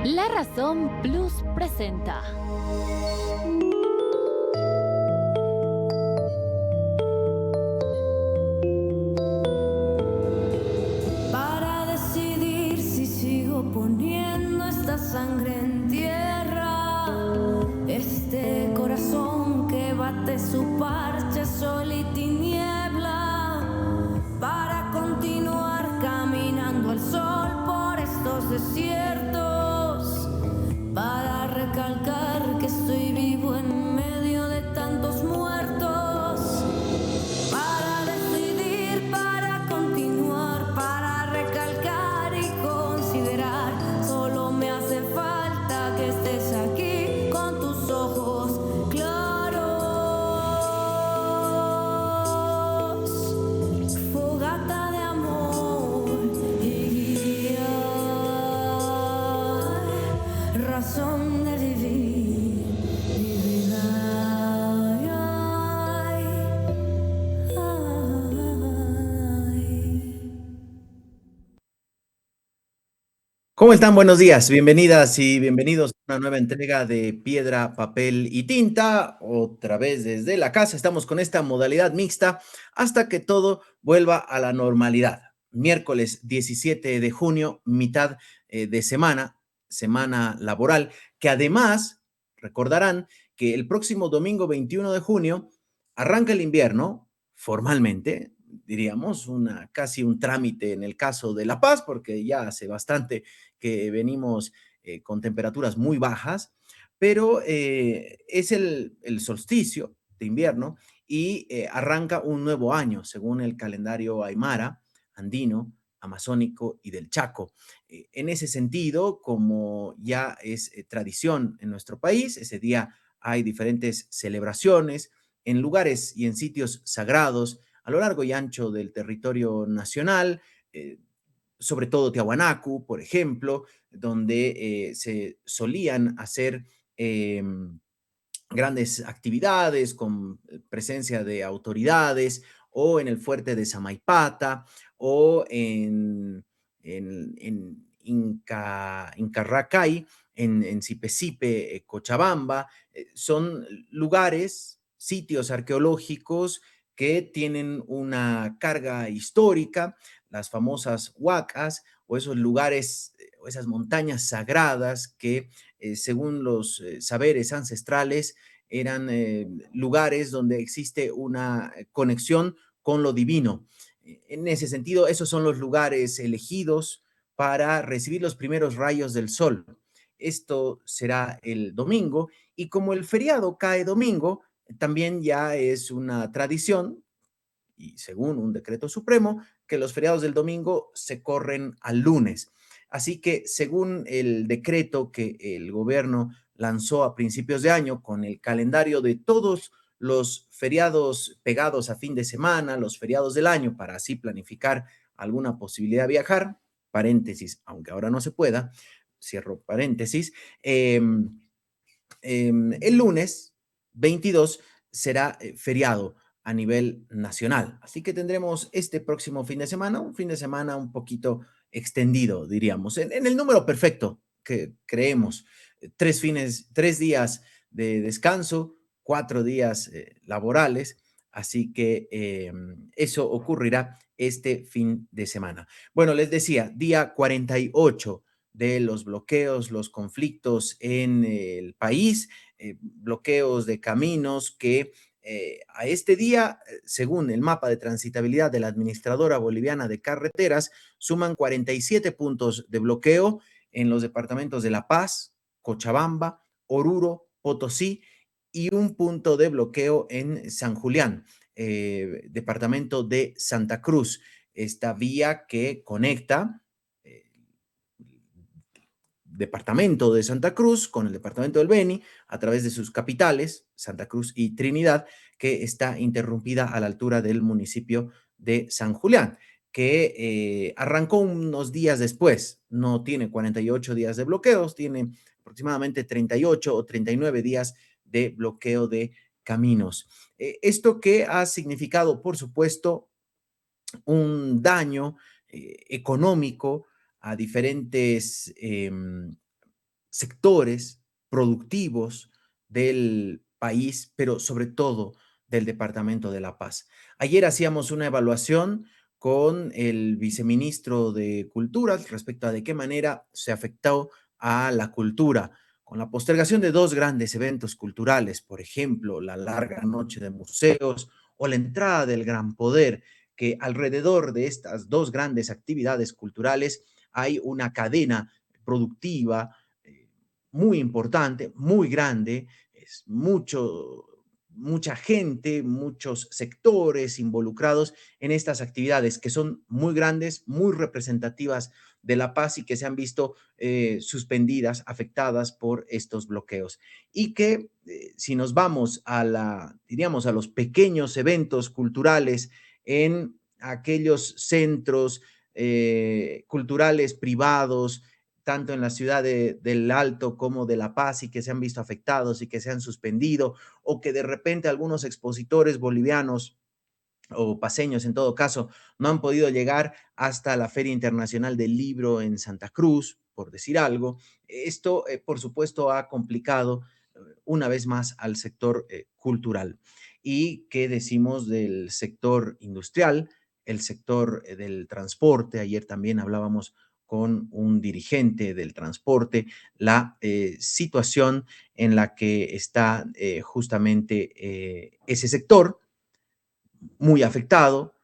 La Razón Plus presenta. Para decidir si sigo poniendo esta sangre en tierra, este corazón que bate su parche, sol y tiniebla, para continuar caminando al sol por estos desiertos, para recalcar que estoy vivo en medio de tantos muertos. Para decidir, para continuar, para recalcar y considerar. Solo me hace falta que estés aquí con tus ojos claros. Fogata de amor y guía, razón de vivir mi vida. ¿Cómo están? Buenos días, bienvenidas y bienvenidos a una nueva entrega de Piedra, Papel y Tinta. Otra vez desde la casa, estamos con esta modalidad mixta hasta que todo vuelva a la normalidad. Miércoles 17 de junio, mitad de semana laboral, que además recordarán que el próximo domingo 21 de junio arranca el invierno formalmente, diríamos, casi un trámite en el caso de La Paz, porque ya hace bastante que venimos con temperaturas muy bajas, pero es el solsticio de invierno y arranca un nuevo año según el calendario aymara, andino, amazónico y del Chaco. En ese sentido, como ya es tradición en nuestro país, ese día hay diferentes celebraciones en lugares y en sitios sagrados a lo largo y ancho del territorio nacional, sobre todo Tiahuanacu, por ejemplo, donde se solían hacer grandes actividades con presencia de autoridades, o en el fuerte de Samaipata, o en Incarracay, en Sipe, Cochabamba. Son lugares, sitios arqueológicos que tienen una carga histórica, las famosas huacas o esos lugares o esas montañas sagradas que según los saberes ancestrales eran lugares donde existe una conexión con lo divino. En ese sentido, esos son los lugares elegidos para recibir los primeros rayos del sol. Esto será el domingo y como el feriado cae domingo, también ya es una tradición y según un decreto supremo, que los feriados del domingo se corren al lunes. Así que según el decreto que el gobierno lanzó a principios de año con el calendario de todos los feriados pegados a fin de semana, los feriados del año, para así planificar alguna posibilidad de viajar, paréntesis, aunque ahora no se pueda, cierro paréntesis, el lunes 22 será feriado a nivel nacional. Así que tendremos este próximo fin de semana, un fin de semana un poquito extendido, diríamos, en el número perfecto que creemos. 3 días de descanso, 4 días laborales. Así que eso ocurrirá este fin de semana. Bueno, les decía, día 48 de los bloqueos, los conflictos en el país, bloqueos de caminos que a este día, según el mapa de transitabilidad de la Administradora Boliviana de Carreteras, suman 47 puntos de bloqueo en los departamentos de La Paz, Cochabamba, Oruro, Potosí y un punto de bloqueo en San Julián, departamento de Santa Cruz. Esta vía que conecta eh, departamento de Santa Cruz con el departamento del Beni a través de sus capitales, Santa Cruz y Trinidad, que está interrumpida a la altura del municipio de San Julián, que arrancó unos días después, no tiene 48 días de bloqueos, tiene aproximadamente 38 o 39 días de bloqueo de caminos. Esto que ha significado, por supuesto, un daño económico a diferentes sectores productivos del país, pero sobre todo del Departamento de La Paz. Ayer hacíamos una evaluación con el viceministro de Cultura respecto a de qué manera se afectó a la cultura con la postergación de dos grandes eventos culturales, por ejemplo, la larga noche de museos o la entrada del Gran Poder, que alrededor de estas dos grandes actividades culturales hay una cadena productiva muy importante, muy grande, es mucha gente, muchos sectores involucrados en estas actividades que son muy grandes, muy representativas de La Paz y que se han visto suspendidas, afectadas por estos bloqueos. Y que si nos vamos diríamos, a los pequeños eventos culturales en aquellos centros culturales privados, tanto en la ciudad del Alto como de La Paz, y que se han visto afectados y que se han suspendido, o que de repente algunos expositores bolivianos o paseños en todo caso, no han podido llegar hasta la Feria Internacional del Libro en Santa Cruz, por decir algo. Esto, por supuesto, ha complicado una vez más al sector cultural. ¿Y qué decimos del sector industrial, el sector del transporte? Ayer también hablábamos con un dirigente del transporte, la situación en la que está justamente ese sector muy afectado,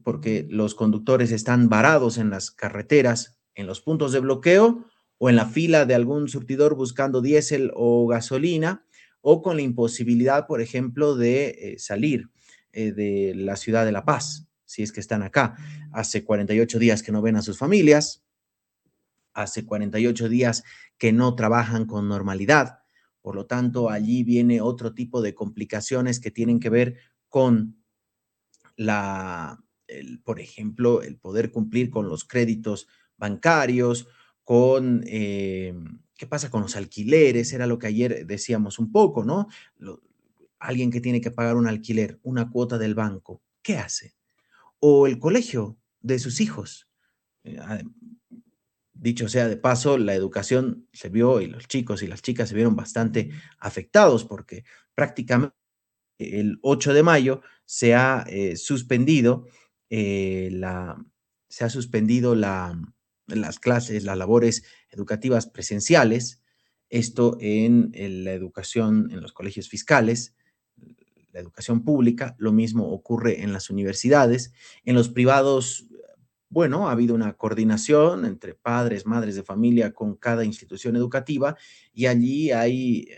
porque los conductores están varados en las carreteras, en los puntos de bloqueo o en la fila de algún surtidor buscando diésel o gasolina, o con la imposibilidad, por ejemplo, de salir de la ciudad de La Paz, si es que están acá. Hace 48 días que no ven a sus familias, hace 48 días que no trabajan con normalidad. Por lo tanto, allí viene otro tipo de complicaciones que tienen que ver con por ejemplo, el poder cumplir con los créditos bancarios, ¿qué pasa con los alquileres? Era lo que ayer decíamos un poco, ¿no? Alguien que tiene que pagar un alquiler, una cuota del banco, ¿qué hace? O el colegio de sus hijos. Eh, ade- Dicho sea de paso, la educación se vio y los chicos y las chicas se vieron bastante afectados porque prácticamente el 8 de mayo eh, la, se ha suspendido las clases, las labores educativas presenciales, esto en la educación, en los colegios fiscales, la educación pública, lo mismo ocurre en las universidades, en los privados. Bueno, ha habido una coordinación entre padres, madres de familia con cada institución educativa y allí hay,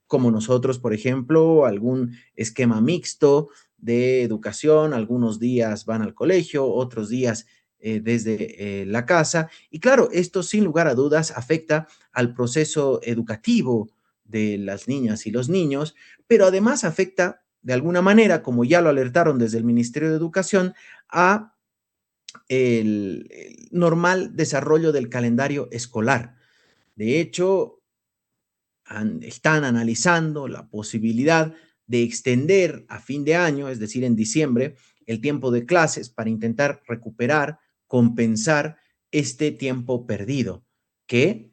como nosotros, por ejemplo, algún esquema mixto de educación. Algunos días van al colegio, otros días desde la casa. Y claro, esto sin lugar a dudas afecta al proceso educativo de las niñas y los niños, pero además afecta de alguna manera, como ya lo alertaron desde el Ministerio de Educación, a el normal desarrollo del calendario escolar. De hecho, están analizando la posibilidad de extender a fin de año, es decir, en diciembre, el tiempo de clases para intentar recuperar, compensar este tiempo perdido, que,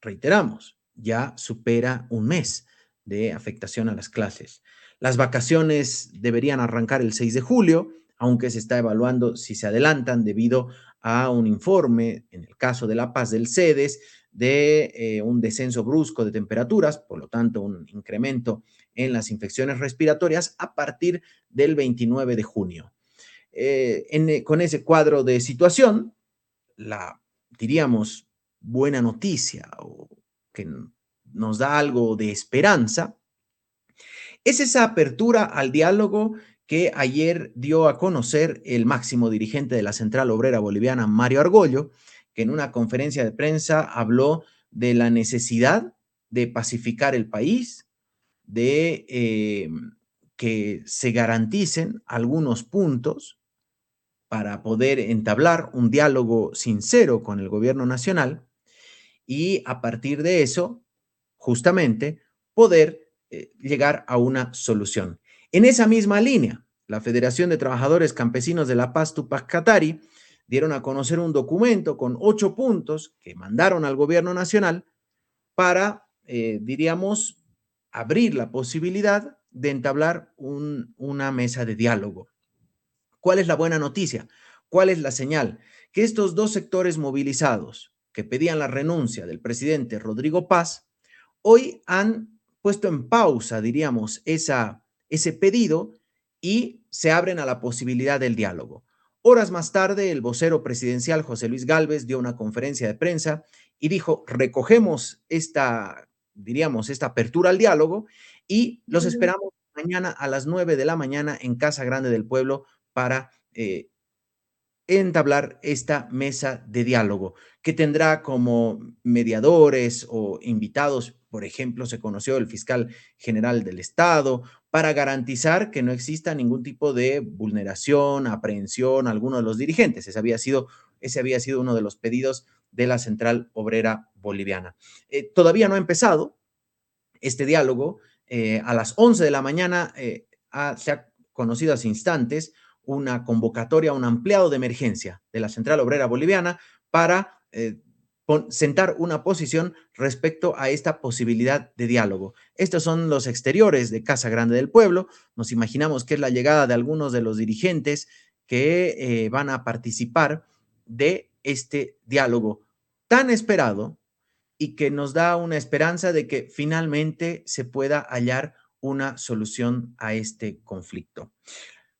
reiteramos, ya supera un mes de afectación a las clases. Las vacaciones deberían arrancar el 6 de julio, aunque se está evaluando si se adelantan debido a un informe, en el caso de La Paz del CEDES, de un descenso brusco de temperaturas, por lo tanto un incremento en las infecciones respiratorias a partir del 29 de junio. Con ese cuadro de situación, la, diríamos, buena noticia o que nos da algo de esperanza es esa apertura al diálogo que ayer dio a conocer el máximo dirigente de la Central Obrera Boliviana, Mario Argollo, que en una conferencia de prensa habló de la necesidad de pacificar el país, de que se garanticen algunos puntos para poder entablar un diálogo sincero con el gobierno nacional y a partir de eso, justamente, poder llegar a una solución. En esa misma línea, la Federación de Trabajadores Campesinos de La Paz, Tupac Katari, dieron a conocer un documento con 8 puntos que mandaron al gobierno nacional para, diríamos, abrir la posibilidad de entablar una mesa de diálogo. ¿Cuál es la buena noticia? ¿Cuál es la señal? Que estos dos sectores movilizados que pedían la renuncia del presidente Rodrigo Paz, hoy han puesto en pausa, diríamos, ese pedido y se abren a la posibilidad del diálogo. Horas más tarde, el vocero presidencial José Luis Gálvez dio una conferencia de prensa y dijo, recogemos esta, diríamos, esta apertura al diálogo y los esperamos mañana a las 9 de la mañana en Casa Grande del Pueblo para entablar esta mesa de diálogo, que tendrá como mediadores o invitados, por ejemplo, se conoció el fiscal general del Estado, para garantizar que no exista ningún tipo de vulneración, aprehensión a alguno de los dirigentes. Ese había sido uno de los pedidos de la Central Obrera Boliviana. Todavía no ha empezado este diálogo. A las 11 de la mañana se ha conocido hace instantes una convocatoria, un ampliado de emergencia de la Central Obrera Boliviana para sentar una posición respecto a esta posibilidad de diálogo. Estos son los exteriores de Casa Grande del Pueblo. Nos imaginamos que es la llegada de algunos de los dirigentes que van a participar de este diálogo tan esperado y que nos da una esperanza de que finalmente se pueda hallar una solución a este conflicto.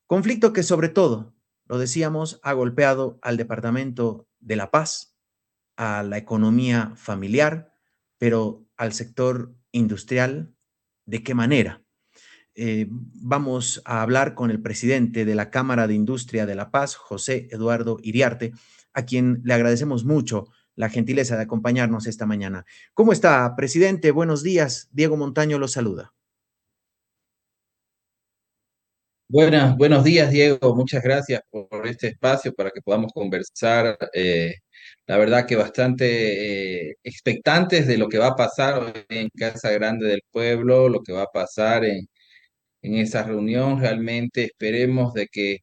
Conflicto que sobre todo, lo decíamos, ha golpeado al Departamento de La Paz, a la economía familiar, pero al sector industrial, ¿de qué manera? Vamos a hablar con el presidente de la Cámara de Industria de La Paz, José Eduardo Iriarte, a quien le agradecemos mucho la gentileza de acompañarnos esta mañana. ¿Cómo está, presidente? Buenos días. Diego Montaño lo saluda. Buenos días, Diego. Muchas gracias por este espacio para que podamos conversar. La verdad que bastante expectantes de lo que va a pasar hoy en Casa Grande del Pueblo, lo que va a pasar en esa reunión. Realmente esperemos de que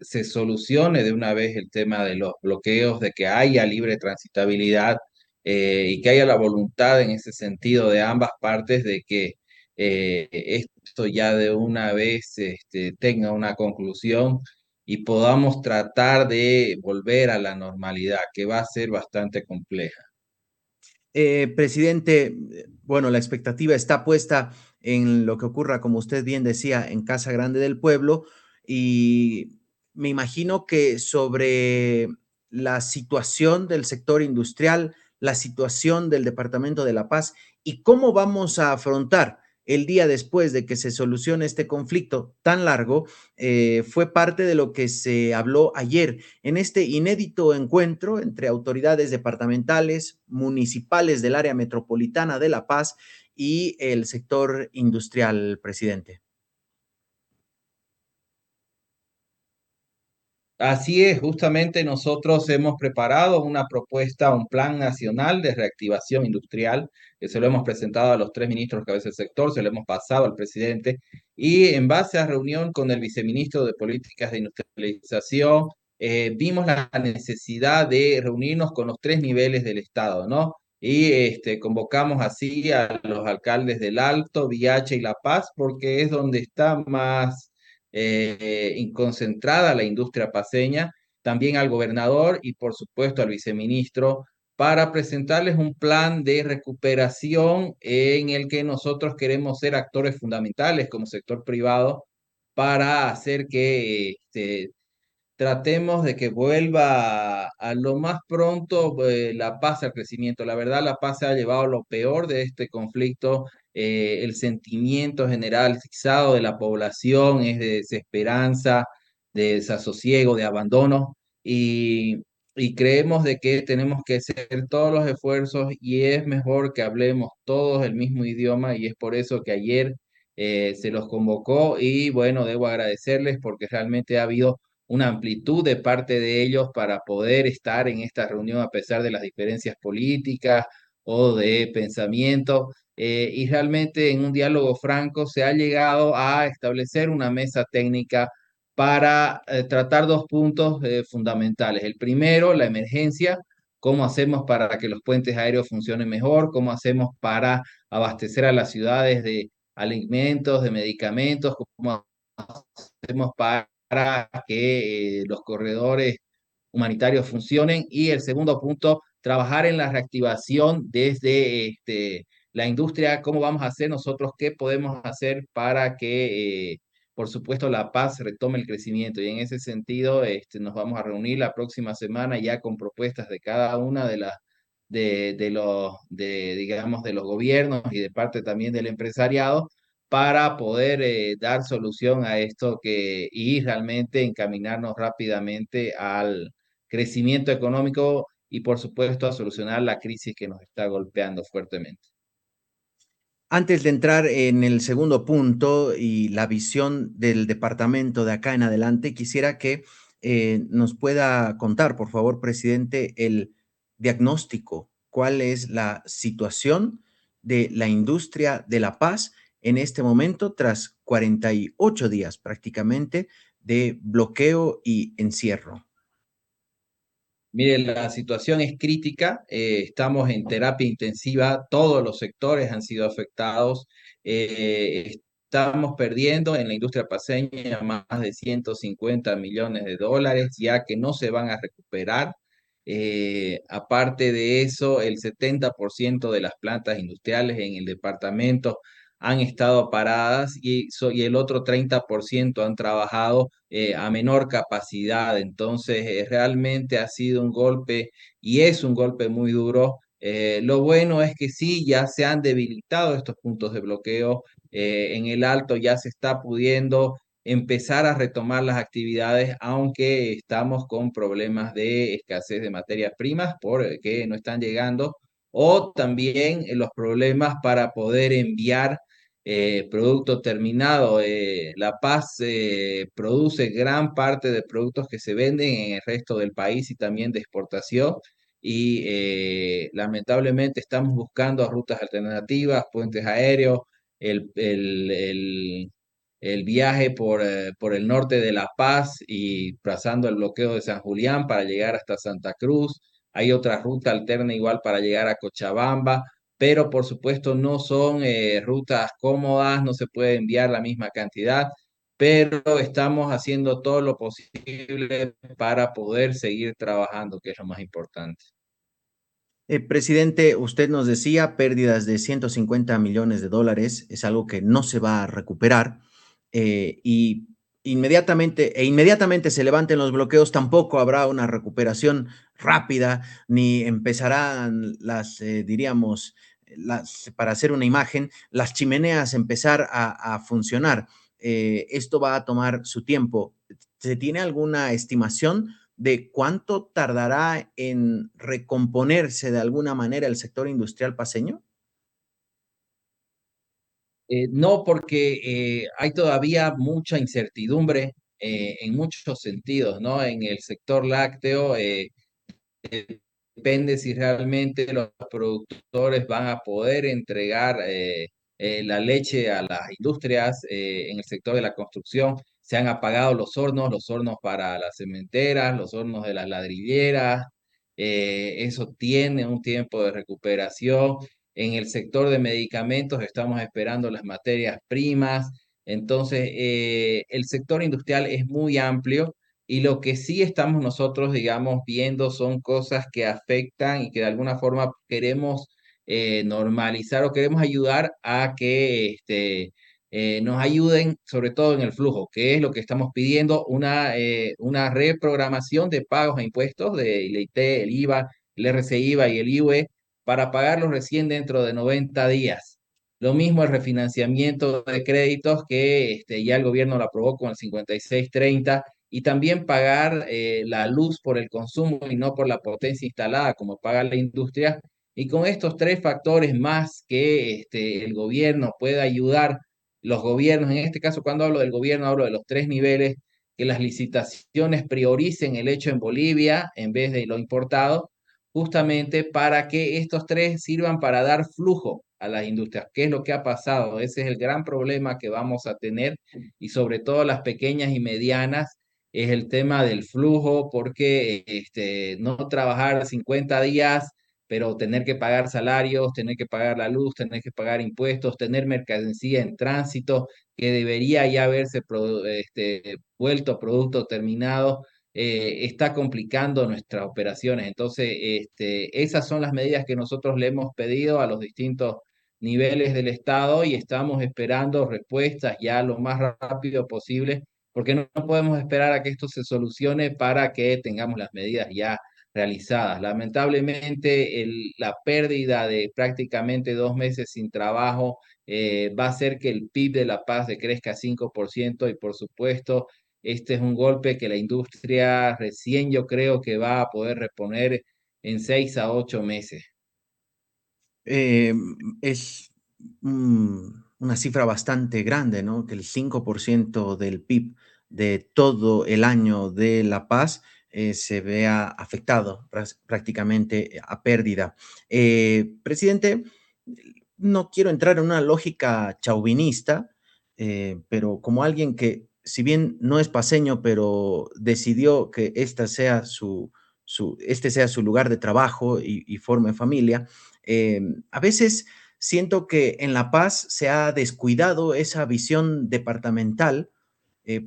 se solucione de una vez el tema de los bloqueos, de que haya libre transitabilidad y que haya la voluntad en ese sentido de ambas partes de que esto ya de una vez tenga una conclusión y podamos tratar de volver a la normalidad, que va a ser bastante compleja. Presidente, bueno, la expectativa está puesta en lo que ocurra, como usted bien decía, en Casa Grande del Pueblo y me imagino que sobre la situación del sector industrial, la situación del Departamento de La Paz y cómo vamos a afrontar el día después de que se solucione este conflicto tan largo, fue parte de lo que se habló ayer en este inédito encuentro entre autoridades departamentales, municipales del área metropolitana de La Paz y el sector industrial, presidente. Así es, justamente nosotros hemos preparado una propuesta, un plan nacional de reactivación industrial, que se lo hemos presentado a los tres ministros cabeza del sector, se lo hemos pasado al presidente, y en base a reunión con el viceministro de Políticas de Industrialización, vimos la necesidad de reunirnos con los tres niveles del Estado, ¿no? Y convocamos así a los alcaldes del Alto, Viacha y La Paz, porque es donde está más concentrada la industria paceña, también al gobernador y por supuesto al viceministro, para presentarles un plan de recuperación en el que nosotros queremos ser actores fundamentales como sector privado para hacer que tratemos de que vuelva a lo más pronto la paz al crecimiento. La verdad, la paz se ha llevado lo peor de este conflicto. El sentimiento generalizado de la población es de desesperanza, de desasosiego, de abandono. Y creemos de que tenemos que hacer todos los esfuerzos y es mejor que hablemos todos el mismo idioma y es por eso que ayer se los convocó y bueno, debo agradecerles porque realmente ha habido una amplitud de parte de ellos para poder estar en esta reunión a pesar de las diferencias políticas o de pensamiento. Y realmente en un diálogo franco se ha llegado a establecer una mesa técnica para tratar dos puntos fundamentales. El primero, la emergencia cómo hacemos para que los puentes aéreos funcionen mejor, cómo hacemos para abastecer a las ciudades de alimentos, de medicamentos, cómo hacemos para que los corredores humanitarios funcionen. Y el segundo punto, trabajar en la reactivación desde la industria, cómo vamos a hacer nosotros, qué podemos hacer para que, por supuesto, La Paz retome el crecimiento. Y en ese sentido, nos vamos a reunir la próxima semana ya con propuestas de cada una de las digamos, de los gobiernos y de parte también del empresariado para poder dar solución a esto y realmente encaminarnos rápidamente al crecimiento económico y por supuesto a solucionar la crisis que nos está golpeando fuertemente. Antes de entrar en el segundo punto y la visión del departamento de acá en adelante, quisiera que nos pueda contar, por favor, presidente, el diagnóstico. ¿Cuál es la situación de la industria de la paz en este momento, tras 48 días prácticamente de bloqueo y encierro? Mire, la situación es crítica, estamos en terapia intensiva, todos los sectores han sido afectados, estamos perdiendo en la industria paceña más de 150 millones de dólares, ya que no se van a recuperar. Aparte de eso, el 70% de las plantas industriales en el departamento han estado paradas y el otro 30% han trabajado a menor capacidad. Entonces, realmente ha sido un golpe y es un golpe muy duro. Lo bueno es que sí, ya se han debilitado estos puntos de bloqueo. En el Alto ya se está pudiendo empezar a retomar las actividades, aunque estamos con problemas de escasez de materias primas porque no están llegando, o también los problemas para poder enviar producto terminado. La Paz produce gran parte de productos que se venden en el resto del país y también de exportación. Y lamentablemente estamos buscando rutas alternativas, puentes aéreos, el, el, el, el viaje por el norte de La Paz y pasando el bloqueo de San Julián para llegar hasta Santa Cruz. Hay otra ruta alterna igual para llegar a Cochabamba, pero por supuesto no son rutas cómodas, no se puede enviar la misma cantidad, pero estamos haciendo todo lo posible para poder seguir trabajando, que es lo más importante. Presidente, usted nos decía pérdidas de 150 millones de dólares, es algo que no se va a recuperar y inmediatamente se levanten los bloqueos, tampoco habrá una recuperación rápida, ni empezarán diríamos, para hacer una imagen, las chimeneas empezar a funcionar. Esto va a tomar su tiempo. ¿Se tiene alguna estimación de cuánto tardará en recomponerse de alguna manera el sector industrial paceño? No, porque hay todavía mucha incertidumbre en muchos sentidos, ¿no? En el sector lácteo, depende si realmente los productores van a poder entregar la leche a las industrias. En el sector de la construcción se han apagado los hornos para las cementeras, los hornos de las ladrilleras. Eso tiene un tiempo de recuperación. En el sector de medicamentos estamos esperando las materias primas. Entonces, el sector industrial es muy amplio y lo que sí estamos nosotros, digamos, viendo son cosas que afectan y que de alguna forma queremos normalizar o queremos ayudar a que nos ayuden, sobre todo en el flujo, que es lo que estamos pidiendo, una reprogramación de pagos e impuestos del IT, el IVA, el RCIVA y el IUE para pagarlos recién dentro de 90 días. Lo mismo el refinanciamiento de créditos que ya el gobierno lo aprobó con el 5630 y también pagar la luz por el consumo y no por la potencia instalada como paga la industria. Y con estos tres factores más que el gobierno pueda ayudar, los gobiernos, en este caso cuando hablo del gobierno hablo de los tres niveles, que las licitaciones prioricen el hecho en Bolivia en vez de lo importado, justamente para que estos tres sirvan para dar flujo a las industrias. ¿Qué es lo que ha pasado? Ese es el gran problema que vamos a tener y sobre todo las pequeñas y medianas es el tema del flujo, porque no trabajar 50 días, pero tener que pagar salarios, tener que pagar la luz, tener que pagar impuestos, tener mercancía en tránsito que debería ya haberse vuelto producto terminado, está complicando nuestras operaciones. Entonces, esas son las medidas que nosotros le hemos pedido a los distintos niveles del Estado y estamos esperando respuestas ya lo más rápido posible, porque no podemos esperar a que esto se solucione para que tengamos las medidas ya realizadas. Lamentablemente, la pérdida de prácticamente 2 meses sin trabajo va a hacer que el PIB de La Paz decrezca 5% y por supuesto este es un golpe que la industria recién yo creo que va a poder reponer en 6 a 8 meses. Eh, es una cifra bastante grande, ¿no? Que el 5% del PIB de todo el año de La Paz se vea afectado prácticamente a pérdida. Presidente, no quiero entrar en una lógica chauvinista, pero como alguien que, si bien no es paceño, pero decidió que este sea su lugar de trabajo y forme familia, a veces siento que en La Paz se ha descuidado esa visión departamental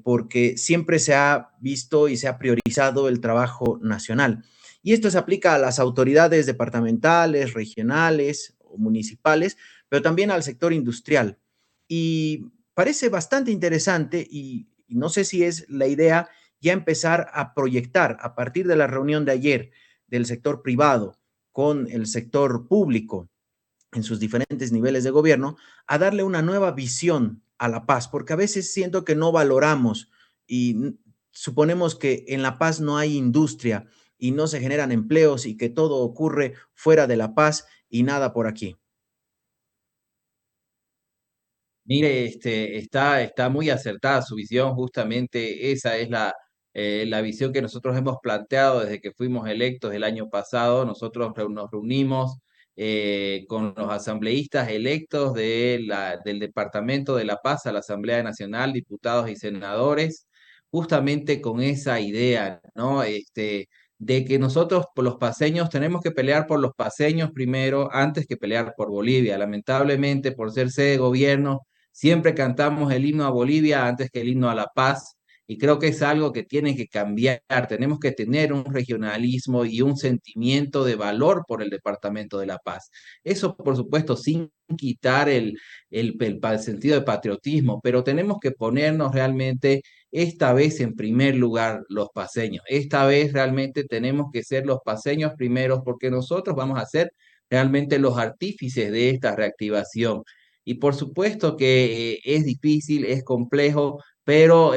porque siempre se ha visto y se ha priorizado el trabajo nacional. Y esto se aplica a las autoridades departamentales, regionales o municipales, pero también al sector industrial. Y parece bastante interesante y no sé si es la idea ya empezar a proyectar a partir de la reunión de ayer del sector privado con el sector público en sus diferentes niveles de gobierno, a darle una nueva visión a La Paz, porque a veces siento que no valoramos y suponemos que en La Paz no hay industria y no se generan empleos y que todo ocurre fuera de La Paz y nada por aquí. Mire, está muy acertada su visión, justamente esa es la visión que nosotros hemos planteado desde que fuimos electos el año pasado. Nosotros nos reunimos con los asambleístas electos del Departamento de La Paz a la Asamblea Nacional, diputados y senadores, justamente con esa idea, ¿no? De que nosotros, por los paceños, tenemos que pelear por los paceños primero antes que pelear por Bolivia. Lamentablemente, por ser sede de gobierno, siempre cantamos el himno a Bolivia antes que el himno a La Paz y creo que es algo que tiene que cambiar. Tenemos que tener un regionalismo y un sentimiento de valor por el Departamento de La Paz. Eso, por supuesto, sin quitar el sentido de patriotismo, pero tenemos que ponernos realmente esta vez en primer lugar los paceños. Esta vez realmente tenemos que ser los paceños primeros porque nosotros vamos a ser realmente los artífices de esta reactivación. Y por supuesto que es difícil, es complejo, pero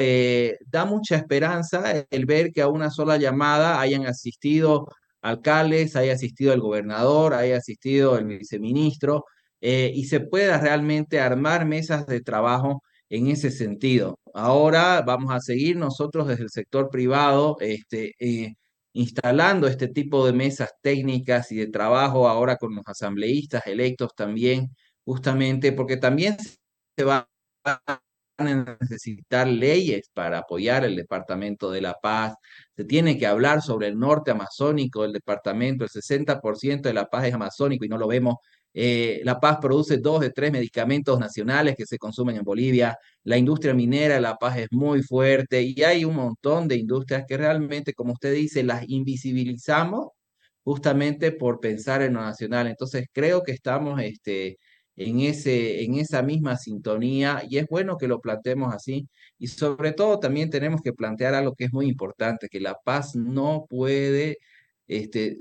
da mucha esperanza el ver que a una sola llamada hayan asistido alcaldes, haya asistido el gobernador, haya asistido el viceministro, y se pueda realmente armar mesas de trabajo en ese sentido. Ahora vamos a seguir nosotros desde el sector privado, instalando este tipo de mesas técnicas y de trabajo ahora con los asambleístas electos también justamente porque también se van a necesitar leyes para apoyar el Departamento de La Paz. Se tiene que hablar sobre el norte amazónico del departamento. El 60% de La Paz es amazónico y no lo vemos. La Paz produce 2 de 3 medicamentos nacionales que se consumen en Bolivia. La industria minera de La Paz es muy fuerte y hay un montón de industrias que realmente, como usted dice, las invisibilizamos justamente por pensar en lo nacional. Entonces creo que estamos en esa misma sintonía y es bueno que lo planteemos así. Y sobre todo también tenemos que plantear algo que es muy importante, que la paz no puede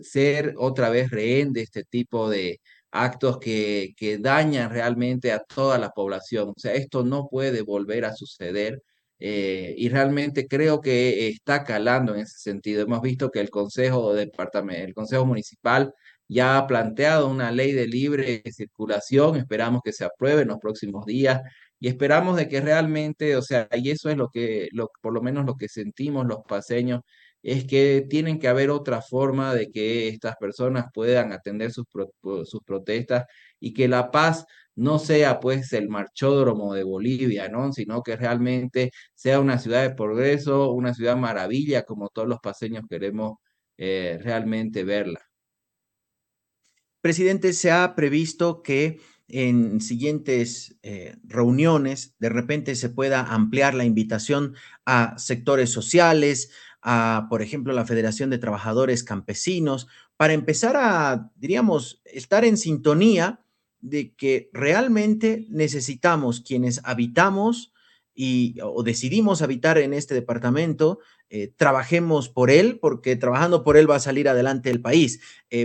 ser otra vez rehén de este tipo de actos que dañan realmente a toda la población. O sea, esto no puede volver a suceder. Y realmente creo que está calando en ese sentido. Hemos visto que el Consejo Municipal ya ha planteado una ley de libre circulación, esperamos que se apruebe en los próximos días y esperamos de que realmente, o sea, y eso es por lo menos lo que sentimos los paseños, es que tienen que haber otra forma de que estas personas puedan atender sus protestas y que la paz no sea pues el marchódromo de Bolivia, ¿no? Sino que realmente sea una ciudad de progreso, una ciudad maravilla, como todos los paseños queremos realmente verla. Presidente, se ha previsto que en siguientes reuniones de repente se pueda ampliar la invitación a sectores sociales, a, por ejemplo, la Federación de Trabajadores Campesinos, para empezar a, diríamos, estar en sintonía de que realmente necesitamos quienes habitamos o decidimos habitar en este departamento, trabajemos por él, porque trabajando por él va a salir adelante el país,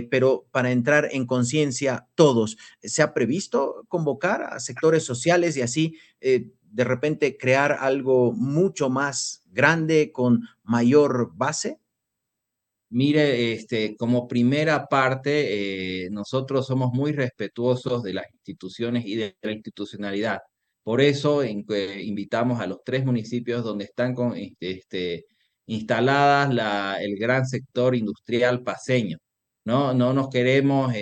pero para entrar en conciencia todos. ¿Se ha previsto convocar a sectores sociales y así de repente crear algo mucho más grande con mayor base? Mire, como primera parte, nosotros somos muy respetuosos de las instituciones y de la institucionalidad. Por eso invitamos a los tres municipios donde están instaladas el gran sector industrial paceño. No, no nos queremos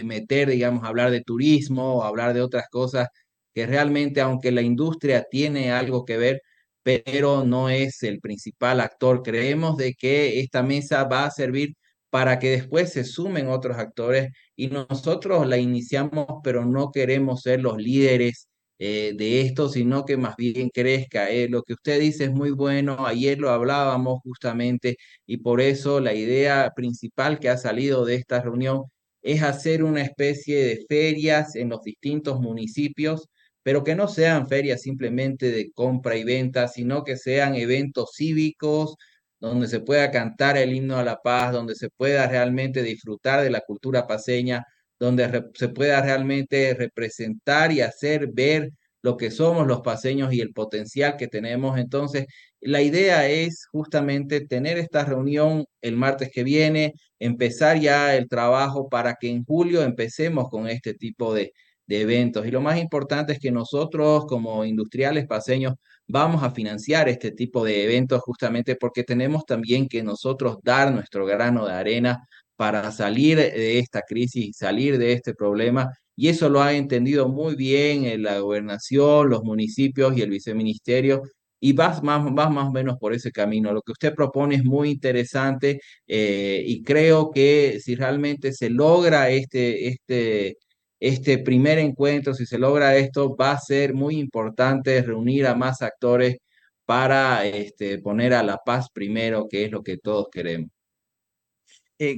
meter, digamos, a hablar de turismo o hablar de otras cosas que realmente, aunque la industria tiene algo que ver, pero no es el principal actor. Creemos de que esta mesa va a servir para que después se sumen otros actores y nosotros la iniciamos, pero no queremos ser los líderes de esto, sino que más bien crezca. Lo que usted dice es muy bueno, ayer lo hablábamos justamente y por eso la idea principal que ha salido de esta reunión es hacer una especie de ferias en los distintos municipios, pero que no sean ferias simplemente de compra y venta, sino que sean eventos cívicos donde se pueda cantar el himno a la paz, donde se pueda realmente disfrutar de la cultura paceña, donde se pueda realmente representar y hacer ver lo que somos los paceños y el potencial que tenemos. Entonces, la idea es justamente tener esta reunión el martes que viene, empezar ya el trabajo para que en julio empecemos con este tipo de eventos. Y lo más importante es que nosotros como industriales paseños vamos a financiar este tipo de eventos justamente porque tenemos también que nosotros dar nuestro grano de arena para salir de esta crisis y salir de este problema. Y eso lo ha entendido muy bien la gobernación, los municipios y el viceministerio. Y vas más o menos por ese camino. Lo que usted propone es muy interesante y creo que si realmente se logra este primer encuentro, si se logra esto, va a ser muy importante reunir a más actores para poner a la paz primero, que es lo que todos queremos.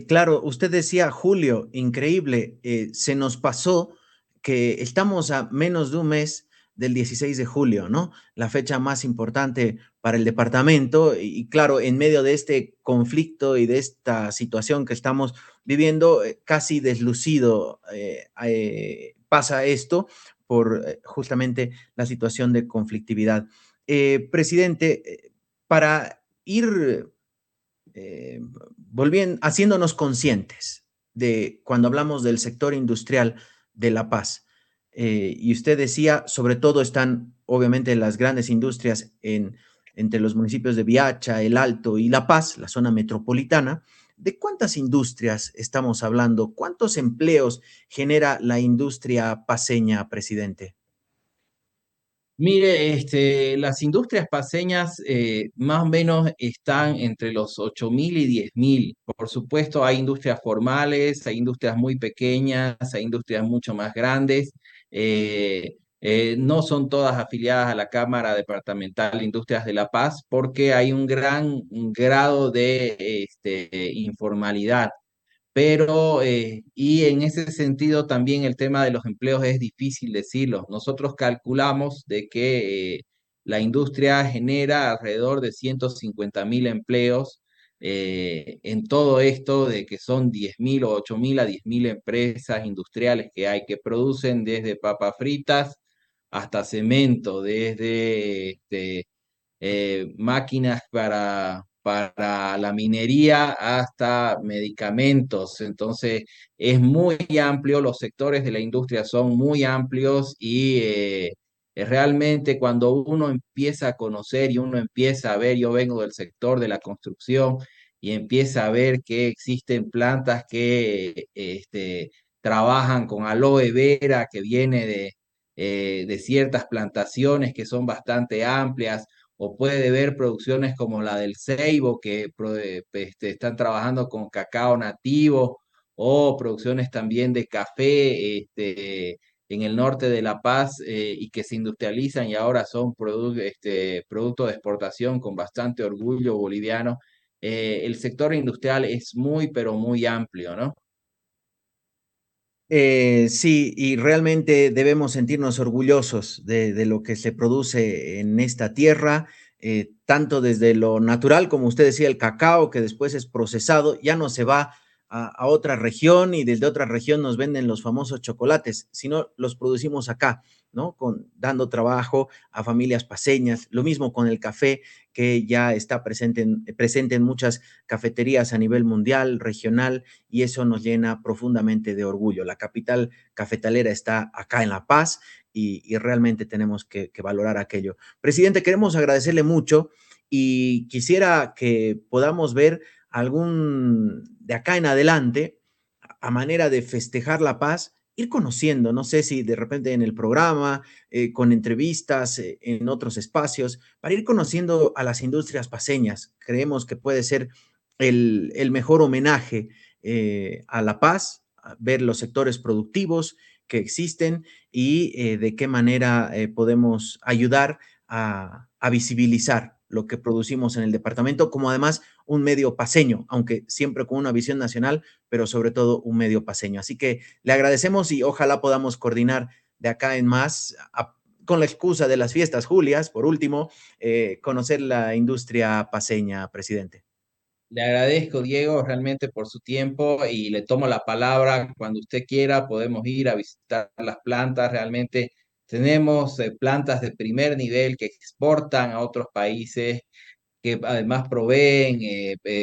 Claro, usted decía, Julio, increíble, se nos pasó que estamos a menos de un mes del 16 de julio, ¿no? La fecha más importante para el departamento y claro, en medio de este conflicto y de esta situación que estamos viviendo, casi deslucido pasa esto por justamente la situación de conflictividad. Presidente, para ir volviendo, haciéndonos conscientes de cuando hablamos del sector industrial de La Paz. Y usted decía, sobre todo están obviamente las grandes industrias entre los municipios de Viacha, El Alto y La Paz, la zona metropolitana. ¿De cuántas industrias estamos hablando? ¿Cuántos empleos genera la industria paceña, presidente? Mire, las industrias paceñas más o menos están entre los 8.000 y 10.000. Por supuesto, hay industrias formales, hay industrias muy pequeñas, hay industrias mucho más grandes. No son todas afiliadas a la Cámara Departamental de Industrias de La Paz porque hay un gran grado de informalidad. Pero, y en ese sentido también el tema de los empleos es difícil decirlo. Nosotros calculamos de que la industria genera alrededor de 150.000 empleos en todo esto de que son 10.000 o 8.000 a 10.000 empresas industriales que hay que producen desde papas fritas hasta cemento, desde máquinas para la minería hasta medicamentos. Entonces, es muy amplio, los sectores de la industria son muy amplios y realmente cuando uno empieza a conocer y uno empieza a ver, yo vengo del sector de la construcción y empieza a ver que existen plantas que trabajan con aloe vera que viene de ciertas plantaciones que son bastante amplias, o puede ver producciones como la del Ceibo, que están trabajando con cacao nativo, o producciones también de café en el norte de La Paz, y que se industrializan y ahora son productos de exportación con bastante orgullo boliviano. El sector industrial es muy, pero muy amplio, ¿no? Sí, y realmente debemos sentirnos orgullosos de lo que se produce en esta tierra, tanto desde lo natural, como usted decía, el cacao, que después es procesado, ya no se va a otra región y desde otra región nos venden los famosos chocolates, sino los producimos acá, ¿no? Dando trabajo a familias paceñas. Lo mismo con el café, que ya está presente en muchas cafeterías a nivel mundial, regional, y eso nos llena profundamente de orgullo. La capital cafetalera está acá en La Paz y realmente tenemos que valorar aquello. Presidente, queremos agradecerle mucho y quisiera que podamos ver algún de acá en adelante, a manera de festejar la paz, ir conociendo, no sé si de repente en el programa, con entrevistas, en otros espacios, para ir conociendo a las industrias paceñas. Creemos que puede ser el mejor homenaje a la paz, a ver los sectores productivos que existen y de qué manera podemos ayudar a visibilizar lo que producimos en el departamento, como además un medio paceño, aunque siempre con una visión nacional, pero sobre todo un medio paceño. Así que le agradecemos y ojalá podamos coordinar de acá en más, con la excusa de las fiestas Julias, por último, conocer la industria paceña, presidente. Le agradezco, Diego, realmente por su tiempo y le tomo la palabra cuando usted quiera. Podemos ir a visitar las plantas. Realmente tenemos plantas de primer nivel que exportan a otros países, que además proveen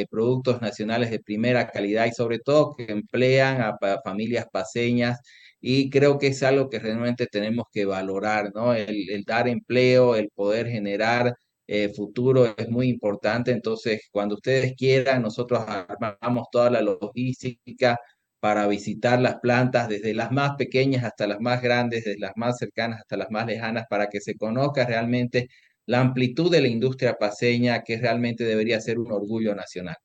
productos nacionales de primera calidad y sobre todo que emplean a familias paceñas, y creo que es algo que realmente tenemos que valorar, ¿no? El dar empleo, el poder generar futuro es muy importante. Entonces, cuando ustedes quieran, nosotros armamos toda la logística para visitar las plantas, desde las más pequeñas hasta las más grandes, desde las más cercanas hasta las más lejanas, para que se conozca realmente la amplitud de la industria paceña, que realmente debería ser un orgullo nacional.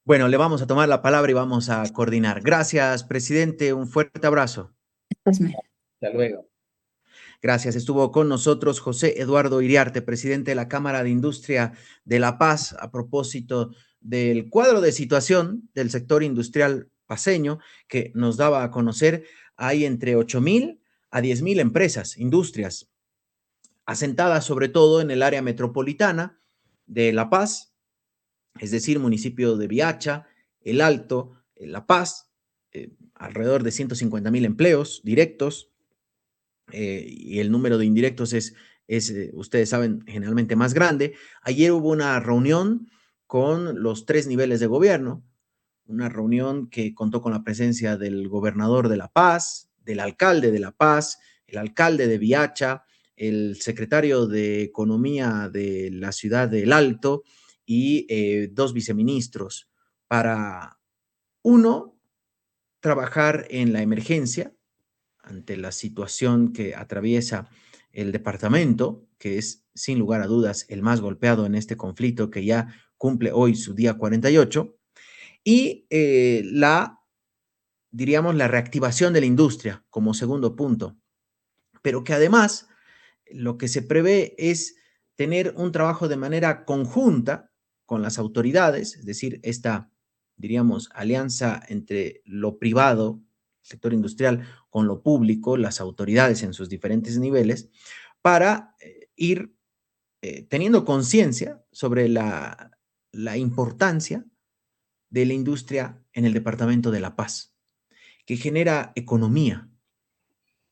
Bueno, le vamos a tomar la palabra y vamos a coordinar. Gracias, presidente. Un fuerte abrazo. Hasta luego. Gracias. Estuvo con nosotros José Eduardo Iriarte, presidente de la Cámara de Industria de La Paz, a propósito del cuadro de situación del sector industrial paceño, que nos daba a conocer. Hay entre 8,000 a 10,000 empresas, industrias, asentadas sobre todo en el área metropolitana de La Paz, es decir, municipio de Viacha, El Alto, La Paz, alrededor de 150,000 empleos directos, y el número de indirectos es, ustedes saben, generalmente más grande. Ayer hubo una reunión con los 3 niveles de gobierno, una reunión que contó con la presencia del gobernador de La Paz, del alcalde de La Paz, el alcalde de Viacha, el secretario de Economía de la ciudad de El Alto y 2 viceministros para, uno, trabajar en la emergencia ante la situación que atraviesa el departamento, que es sin lugar a dudas el más golpeado en este conflicto que ya cumple hoy su día 48, y diríamos, la reactivación de la industria como segundo punto, pero que además lo que se prevé es tener un trabajo de manera conjunta con las autoridades, es decir, esta, diríamos, alianza entre lo privado, sector industrial, con lo público, las autoridades en sus diferentes niveles, para ir teniendo conciencia sobre la importancia de la industria en el departamento de La Paz, que genera economía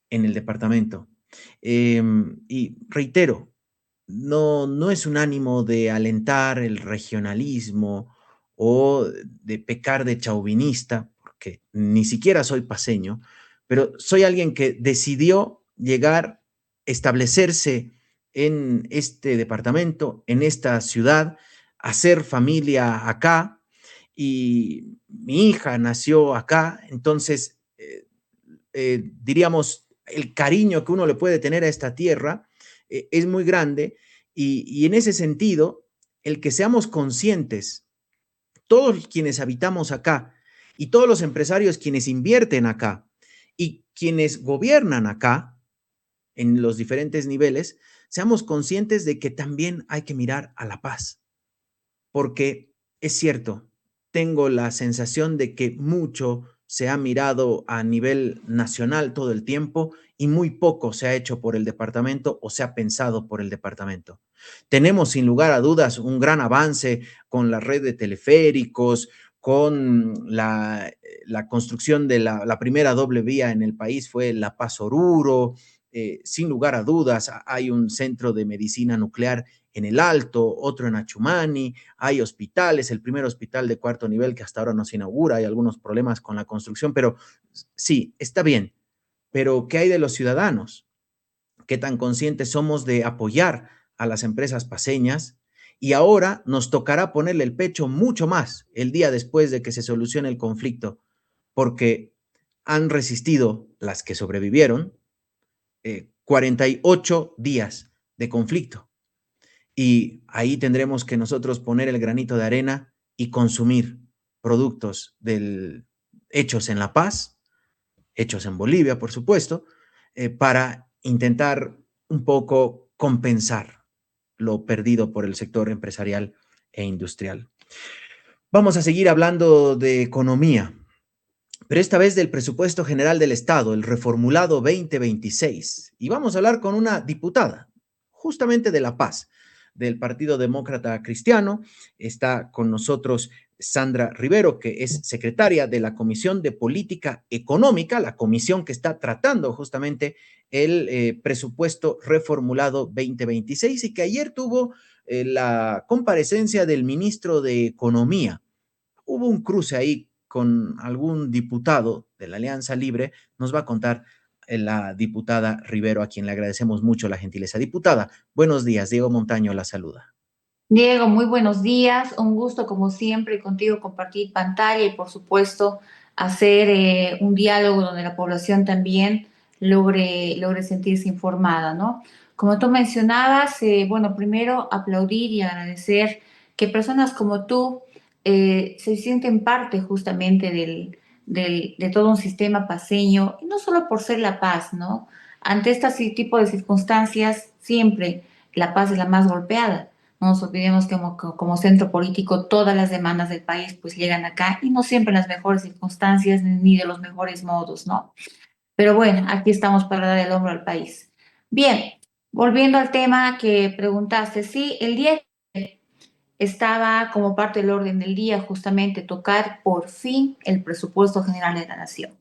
en el departamento. Y reitero, no es un ánimo de alentar el regionalismo o de pecar de chauvinista, porque ni siquiera soy paceño, pero soy alguien que decidió llegar, establecerse en este departamento, en esta ciudad, hacer familia acá y mi hija nació acá, entonces, diríamos, el cariño que uno le puede tener a esta tierra es muy grande y en ese sentido, el que seamos conscientes, todos quienes habitamos acá y todos los empresarios quienes invierten acá y quienes gobiernan acá en los diferentes niveles, seamos conscientes de que también hay que mirar a la paz, porque es cierto, tengo la sensación de que mucho se ha mirado a nivel nacional todo el tiempo y muy poco se ha hecho por el departamento o se ha pensado por el departamento. Tenemos sin lugar a dudas un gran avance con la red de teleféricos, con la construcción de la primera doble vía en el país fue La Paz-Oruro. Sin lugar a dudas hay un centro de medicina nuclear en el Alto, otro en Achumani, hay hospitales, el primer hospital de cuarto nivel que hasta ahora no se inaugura, hay algunos problemas con la construcción, pero sí, está bien. Pero ¿qué hay de los ciudadanos? ¿Qué tan conscientes somos de apoyar a las empresas paceñas? Y ahora nos tocará ponerle el pecho mucho más el día después de que se solucione el conflicto, porque han resistido las que sobrevivieron 48 días de conflicto. Y ahí tendremos que nosotros poner el granito de arena y consumir productos hechos en La Paz, hechos en Bolivia, por supuesto, para intentar un poco compensar lo perdido por el sector empresarial e industrial. Vamos a seguir hablando de economía, pero esta vez del presupuesto general del Estado, el reformulado 2026. Y vamos a hablar con una diputada, justamente de La Paz, del Partido Demócrata Cristiano. Está con nosotros Sandra Rivero, que es secretaria de la Comisión de Política Económica, la comisión que está tratando justamente el presupuesto reformulado 2026 y que ayer tuvo la comparecencia del ministro de Economía. Hubo un cruce ahí con algún diputado de la Alianza Libre, nos va a contar la diputada Rivero, a quien le agradecemos mucho la gentileza. Diputada, buenos días, Diego Montaño la saluda. Diego, muy buenos días. Un gusto, como siempre, contigo compartir pantalla y, por supuesto, hacer un diálogo donde la población también logre sentirse informada, ¿no? Como tú mencionabas, bueno, primero aplaudir y agradecer que personas como tú se sienten parte justamente de todo un sistema paceño, y no solo por ser La Paz, ¿no? Ante este tipo de circunstancias, siempre La Paz es la más golpeada. No nos olvidemos que como centro político todas las demandas del país pues llegan acá y no siempre en las mejores circunstancias ni de los mejores modos, ¿no? Pero bueno, aquí estamos para dar el hombro al país. Bien, volviendo al tema que preguntaste, sí, el día estaba como parte del orden del día justamente tocar por fin el presupuesto general de la nación.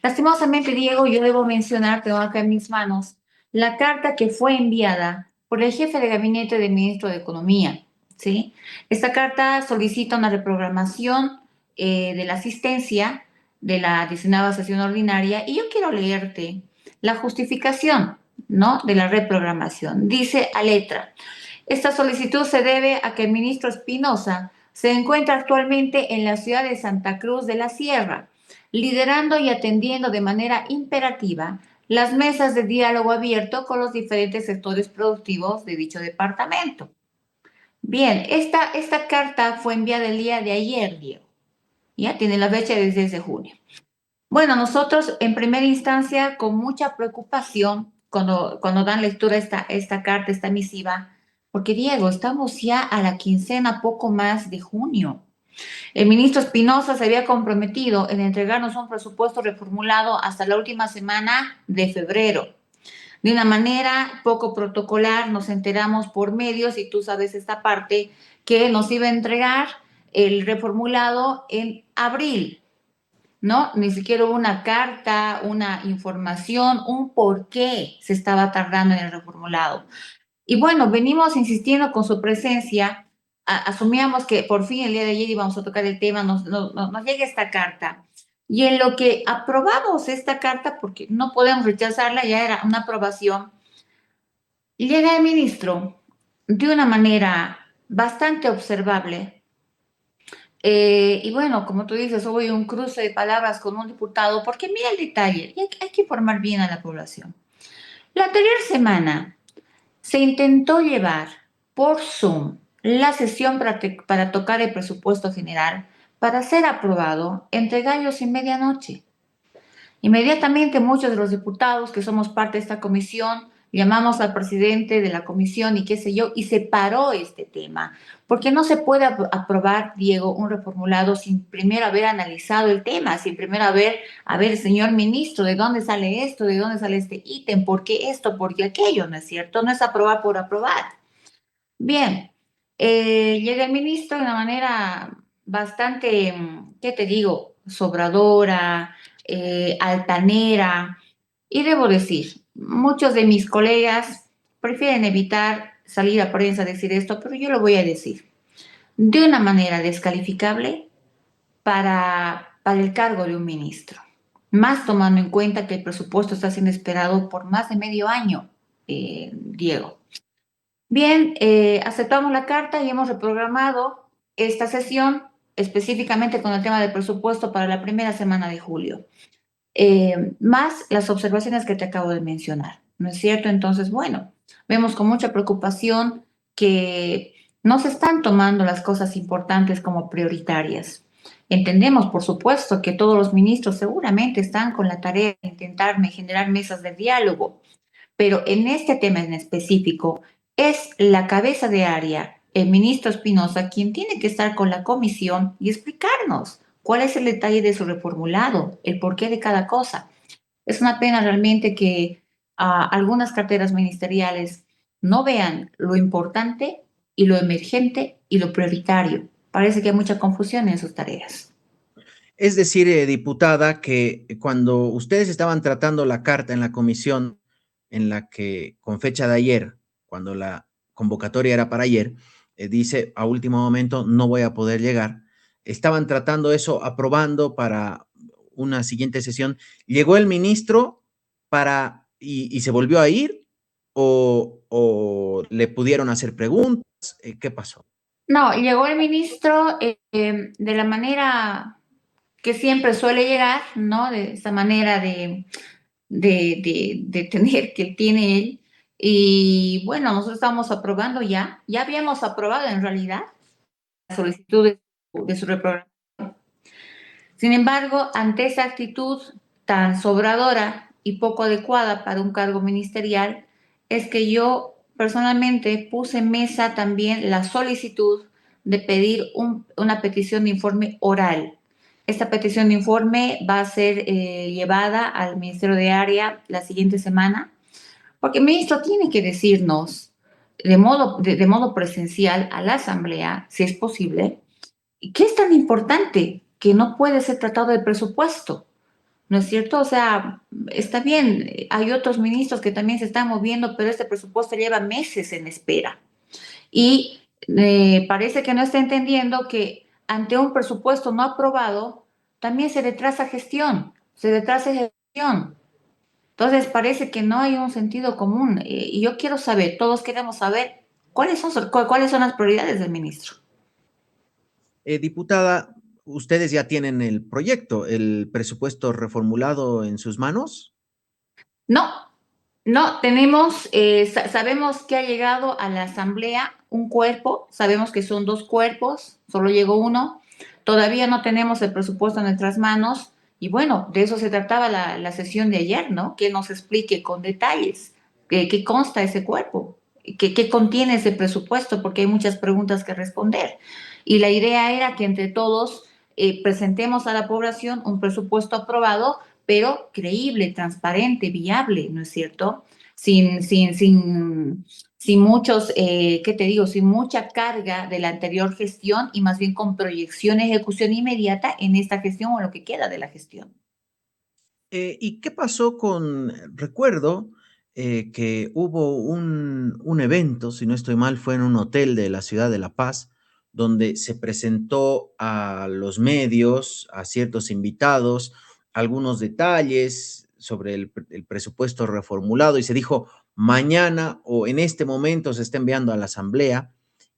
Lastimosamente, Diego, yo debo mencionar, tengo acá en mis manos, la carta que fue enviada por el jefe de gabinete del ministro de Economía, ¿sí? Esta carta solicita una reprogramación de la asistencia de la 19ª sesión ordinaria y yo quiero leerte la justificación, ¿no?, de la reprogramación. Dice a letra: esta solicitud se debe a que el ministro Espinosa se encuentra actualmente en la ciudad de Santa Cruz de la Sierra, liderando y atendiendo de manera imperativa las mesas de diálogo abierto con los diferentes sectores productivos de dicho departamento. Bien, esta carta fue enviada el día de ayer, Diego. Ya tiene la fecha del 10 de junio. Bueno, nosotros en primera instancia, con mucha preocupación, cuando dan lectura a esta carta, esta misiva, porque Diego, estamos ya a la quincena poco más de junio. El ministro Espinosa se había comprometido en entregarnos un presupuesto reformulado hasta la última semana de febrero. De una manera poco protocolar nos enteramos por medios, y tú sabes esta parte, que nos iba a entregar el reformulado en abril, ¿no? Ni siquiera hubo una carta, una información, un por qué se estaba tardando en el reformulado. Y bueno, venimos insistiendo con su presencia. Asumíamos que por fin el día de ayer íbamos a tocar el tema, nos llega esta carta. Y en lo que aprobamos esta carta, porque no podemos rechazarla, ya era una aprobación, llega el ministro de una manera bastante observable, Y bueno, como tú dices, hubo un cruce de palabras con un diputado, porque mira el detalle, y hay que informar bien a la población. La anterior semana se intentó llevar por Zoom la sesión para tocar el presupuesto general para ser aprobado entre gallos y medianoche. Inmediatamente muchos de los diputados que somos parte de esta comisión llamamos al presidente de la comisión y qué sé yo, y se paró este tema, porque no se puede aprobar, Diego, un reformulado sin primero haber analizado el tema, sin primero a ver, señor ministro, ¿de dónde sale esto? ¿De dónde sale este ítem? ¿Por qué esto? ¿Por qué aquello? ¿No es cierto? No es aprobar por aprobar. Bien, llega el ministro de una manera bastante, ¿qué te digo? Sobradora, altanera. Y debo decir, muchos de mis colegas prefieren evitar salir a prensa a decir esto, pero yo lo voy a decir. De una manera descalificable para el cargo de un ministro. Más tomando en cuenta que el presupuesto está siendo esperado por más de medio año, Diego. Bien, aceptamos la carta y hemos reprogramado esta sesión específicamente con el tema del presupuesto para la primera semana de julio, más las observaciones que te acabo de mencionar, ¿no es cierto? Entonces, bueno, vemos con mucha preocupación que no se están tomando las cosas importantes como prioritarias. Entendemos, por supuesto, que todos los ministros seguramente están con la tarea de intentar generar mesas de diálogo, pero en este tema en específico es la cabeza de área, el ministro Espinosa, quien tiene que estar con la comisión y explicarnos cuál es el detalle de su reformulado, el porqué de cada cosa. Es una pena realmente que algunas carteras ministeriales no vean lo importante y lo emergente y lo prioritario. Parece que hay mucha confusión en sus tareas. Es decir, diputada, que cuando ustedes estaban tratando la carta en la comisión, en la que con fecha de ayer, cuando la convocatoria era para ayer, dice a último momento no voy a poder llegar, estaban tratando eso, aprobando para una siguiente sesión. ¿Llegó el ministro y se volvió a ir o le pudieron hacer preguntas? ¿Qué pasó? No, llegó el ministro de la manera que siempre suele llegar, ¿no? De esa manera de tener que tiene él. Y bueno, nosotros estamos aprobando ya habíamos aprobado en realidad la solicitud de su reprogramación. Sin embargo, ante esa actitud tan sobradora y poco adecuada para un cargo ministerial, es que yo personalmente puse en mesa también la solicitud de pedir una petición de informe oral. Esta petición de informe va a ser llevada al Ministerio de Área la siguiente semana, porque el ministro tiene que decirnos de modo presencial a la Asamblea, si es posible, ¿qué es tan importante que no puede ser tratado de presupuesto? ¿No es cierto? O sea, está bien, hay otros ministros que también se están moviendo, pero este presupuesto lleva meses en espera. Y parece que no está entendiendo que ante un presupuesto no aprobado, también se retrasa gestión, se retrasa gestión. Entonces parece que no hay un sentido común. Y yo quiero saber, todos queremos saber cuáles son las prioridades del ministro. Diputada, ¿ustedes ya tienen el proyecto, el presupuesto reformulado en sus manos? No, no, tenemos, sabemos que ha llegado a la Asamblea un cuerpo, sabemos que son dos cuerpos, solo llegó uno, todavía no tenemos el presupuesto en nuestras manos y bueno, de eso se trataba la sesión de ayer, ¿no? Que nos explique con detalles qué consta ese cuerpo, qué contiene ese presupuesto, porque hay muchas preguntas que responder. Y la idea era que entre todos presentemos a la población un presupuesto aprobado pero creíble, transparente, viable, ¿no es cierto? Sin muchos, ¿qué te digo? Sin mucha carga de la anterior gestión y más bien con proyección, ejecución inmediata en esta gestión o lo que queda de la gestión. ¿Y qué pasó con, recuerdo que hubo un evento, si no estoy mal, fue en un hotel de la ciudad de La Paz, donde se presentó a los medios, a ciertos invitados, algunos detalles sobre el presupuesto reformulado y se dijo, mañana o en este momento se está enviando a la asamblea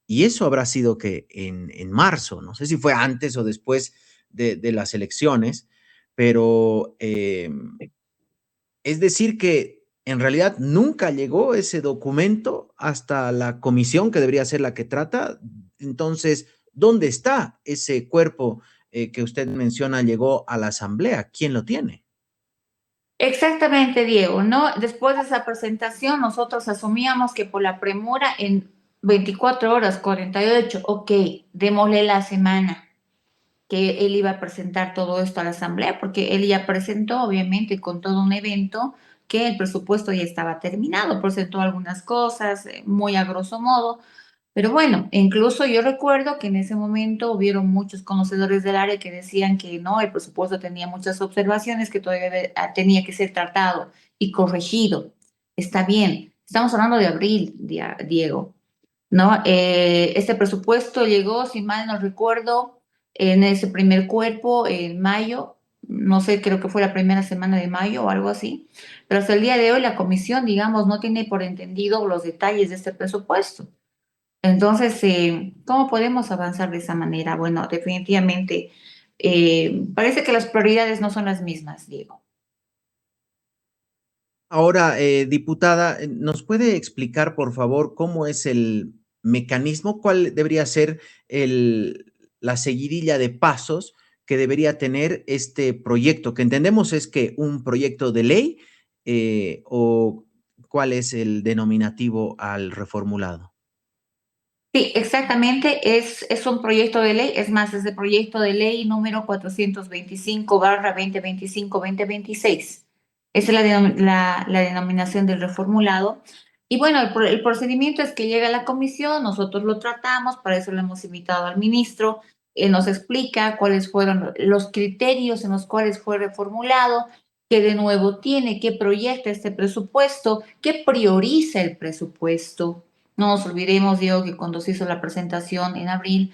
y eso habrá sido que en marzo, no sé si fue antes o después de las elecciones, pero es decir que en realidad nunca llegó ese documento hasta la comisión que debería ser la que trata. Entonces, ¿dónde está ese cuerpo que usted menciona llegó a la asamblea? ¿Quién lo tiene? Exactamente, Diego, ¿no? Después de esa presentación, nosotros asumíamos que por la premura en 24 horas, 48, ok, démosle la semana que él iba a presentar todo esto a la asamblea, porque él ya presentó, obviamente, con todo un evento, que el presupuesto ya estaba terminado, presentó algunas cosas, muy a grosso modo, pero bueno, incluso yo recuerdo que en ese momento hubieron muchos conocedores del área que decían que no, el presupuesto tenía muchas observaciones, que todavía tenía que ser tratado y corregido. Está bien, estamos hablando de abril, Diego, ¿no? Este presupuesto llegó, si mal no recuerdo, en ese primer cuerpo en mayo, no sé, creo que fue la primera semana de mayo o algo así, pero hasta el día de hoy la comisión, digamos, no tiene por entendido los detalles de este presupuesto. Entonces, ¿cómo podemos avanzar de esa manera? Bueno, definitivamente, parece que las prioridades no son las mismas, Diego. Ahora, diputada, ¿nos puede explicar, por favor, cómo es el mecanismo? ¿Cuál debería ser la seguidilla de pasos que debería tener este proyecto? Que entendemos es que un proyecto de ley o cuál es el denominativo al reformulado. Sí, exactamente, es un proyecto de ley, es más, es el proyecto de ley número 425/2025-2026. Esa es la denominación del reformulado. Y bueno, el procedimiento es que llega a la comisión, nosotros lo tratamos, para eso lo hemos invitado al ministro, él nos explica cuáles fueron los criterios en los cuales fue reformulado, qué de nuevo tiene, qué proyecta este presupuesto, qué prioriza el presupuesto. No nos olvidemos, Diego, que cuando se hizo la presentación en abril,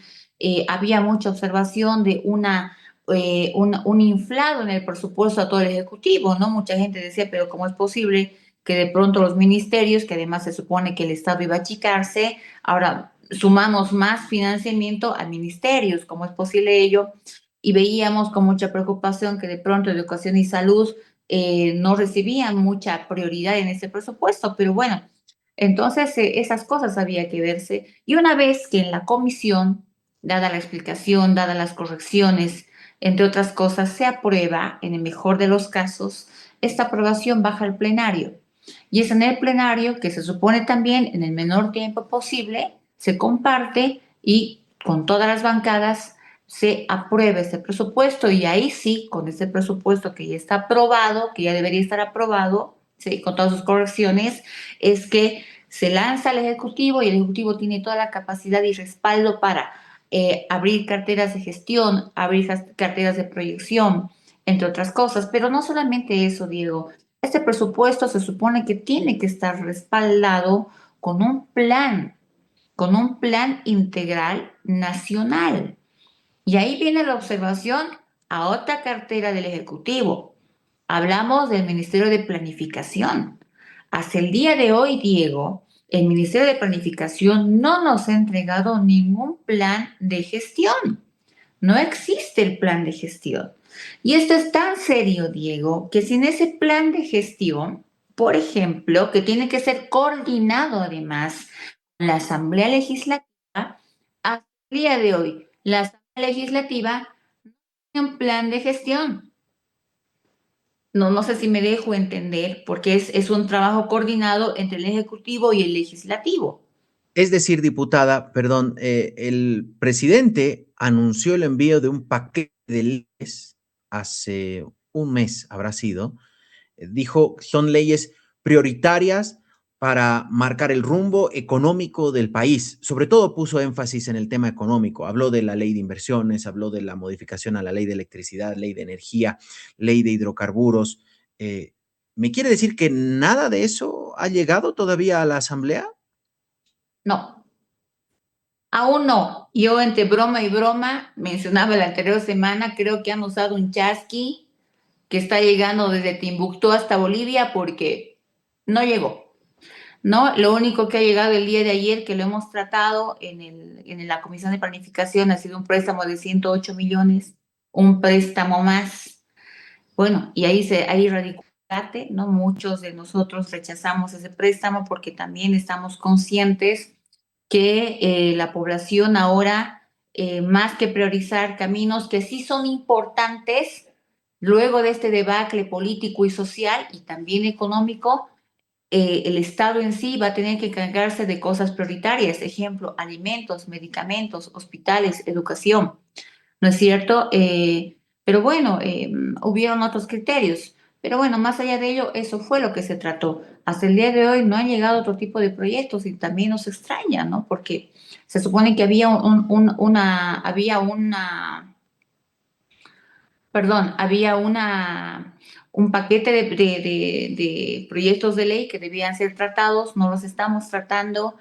había mucha observación de un inflado en el presupuesto a todo el Ejecutivo, ¿no? Mucha gente decía, pero ¿cómo es posible que de pronto los ministerios, que además se supone que el Estado iba a achicarse, ahora sumamos más financiamiento a ministerios? ¿Cómo es posible ello? Y veíamos con mucha preocupación que de pronto educación y salud no recibían mucha prioridad en ese presupuesto, pero bueno, entonces, esas cosas había que verse. Y una vez que en la comisión, dada la explicación, dadas las correcciones, entre otras cosas, se aprueba, en el mejor de los casos, esta aprobación baja al plenario. Y es en el plenario que se supone también, en el menor tiempo posible, se comparte y con todas las bancadas se aprueba este presupuesto. Y ahí sí, con este presupuesto que ya está aprobado, que ya debería estar aprobado, sí, con todas sus correcciones, es que se lanza al Ejecutivo y el Ejecutivo tiene toda la capacidad y respaldo para abrir carteras de gestión, abrir carteras de proyección, entre otras cosas. Pero no solamente eso, Diego. Este presupuesto se supone que tiene que estar respaldado con un plan integral nacional. Y ahí viene la observación a otra cartera del Ejecutivo. Hablamos del Ministerio de Planificación. Hasta el día de hoy, Diego, el Ministerio de Planificación no nos ha entregado ningún plan de gestión. No existe el plan de gestión. Y esto es tan serio, Diego, que sin ese plan de gestión, por ejemplo, que tiene que ser coordinado además con la Asamblea Legislativa, hasta el día de hoy, la Asamblea Legislativa no tiene un plan de gestión. No, no sé si me dejo entender, porque es un trabajo coordinado entre el Ejecutivo y el Legislativo. Es decir, diputada, perdón, el presidente anunció el envío de un paquete de leyes hace un mes, habrá sido. Dijo que son leyes prioritarias para marcar el rumbo económico del país. Sobre todo puso énfasis en el tema económico. Habló de la ley de inversiones, habló de la modificación a la ley de electricidad, ley de energía, ley de hidrocarburos. ¿Me quiere decir que nada de eso ha llegado todavía a la Asamblea? No, aún no. Yo entre broma y broma mencionaba la anterior semana, creo que han usado un chasqui que está llegando desde Timbuktu hasta Bolivia porque no llegó. ¿no? Lo único que ha llegado el día de ayer, que lo hemos tratado en la Comisión de Planificación, ha sido un préstamo de 108 millones, un préstamo más. Bueno, y ahí radicó el debate, ¿no? Muchos de nosotros rechazamos ese préstamo porque también estamos conscientes que la población ahora, más que priorizar caminos que sí son importantes, luego de este debacle político y social y también económico, el Estado en sí va a tener que encargarse de cosas prioritarias, ejemplo, alimentos, medicamentos, hospitales, educación, ¿no es cierto? Pero bueno, hubieron otros criterios. Pero bueno, más allá de ello, eso fue lo que se trató. Hasta el día de hoy no han llegado otro tipo de proyectos y también nos extraña, ¿no? Porque se supone que había un paquete de proyectos de ley que debían ser tratados, no los estamos tratando.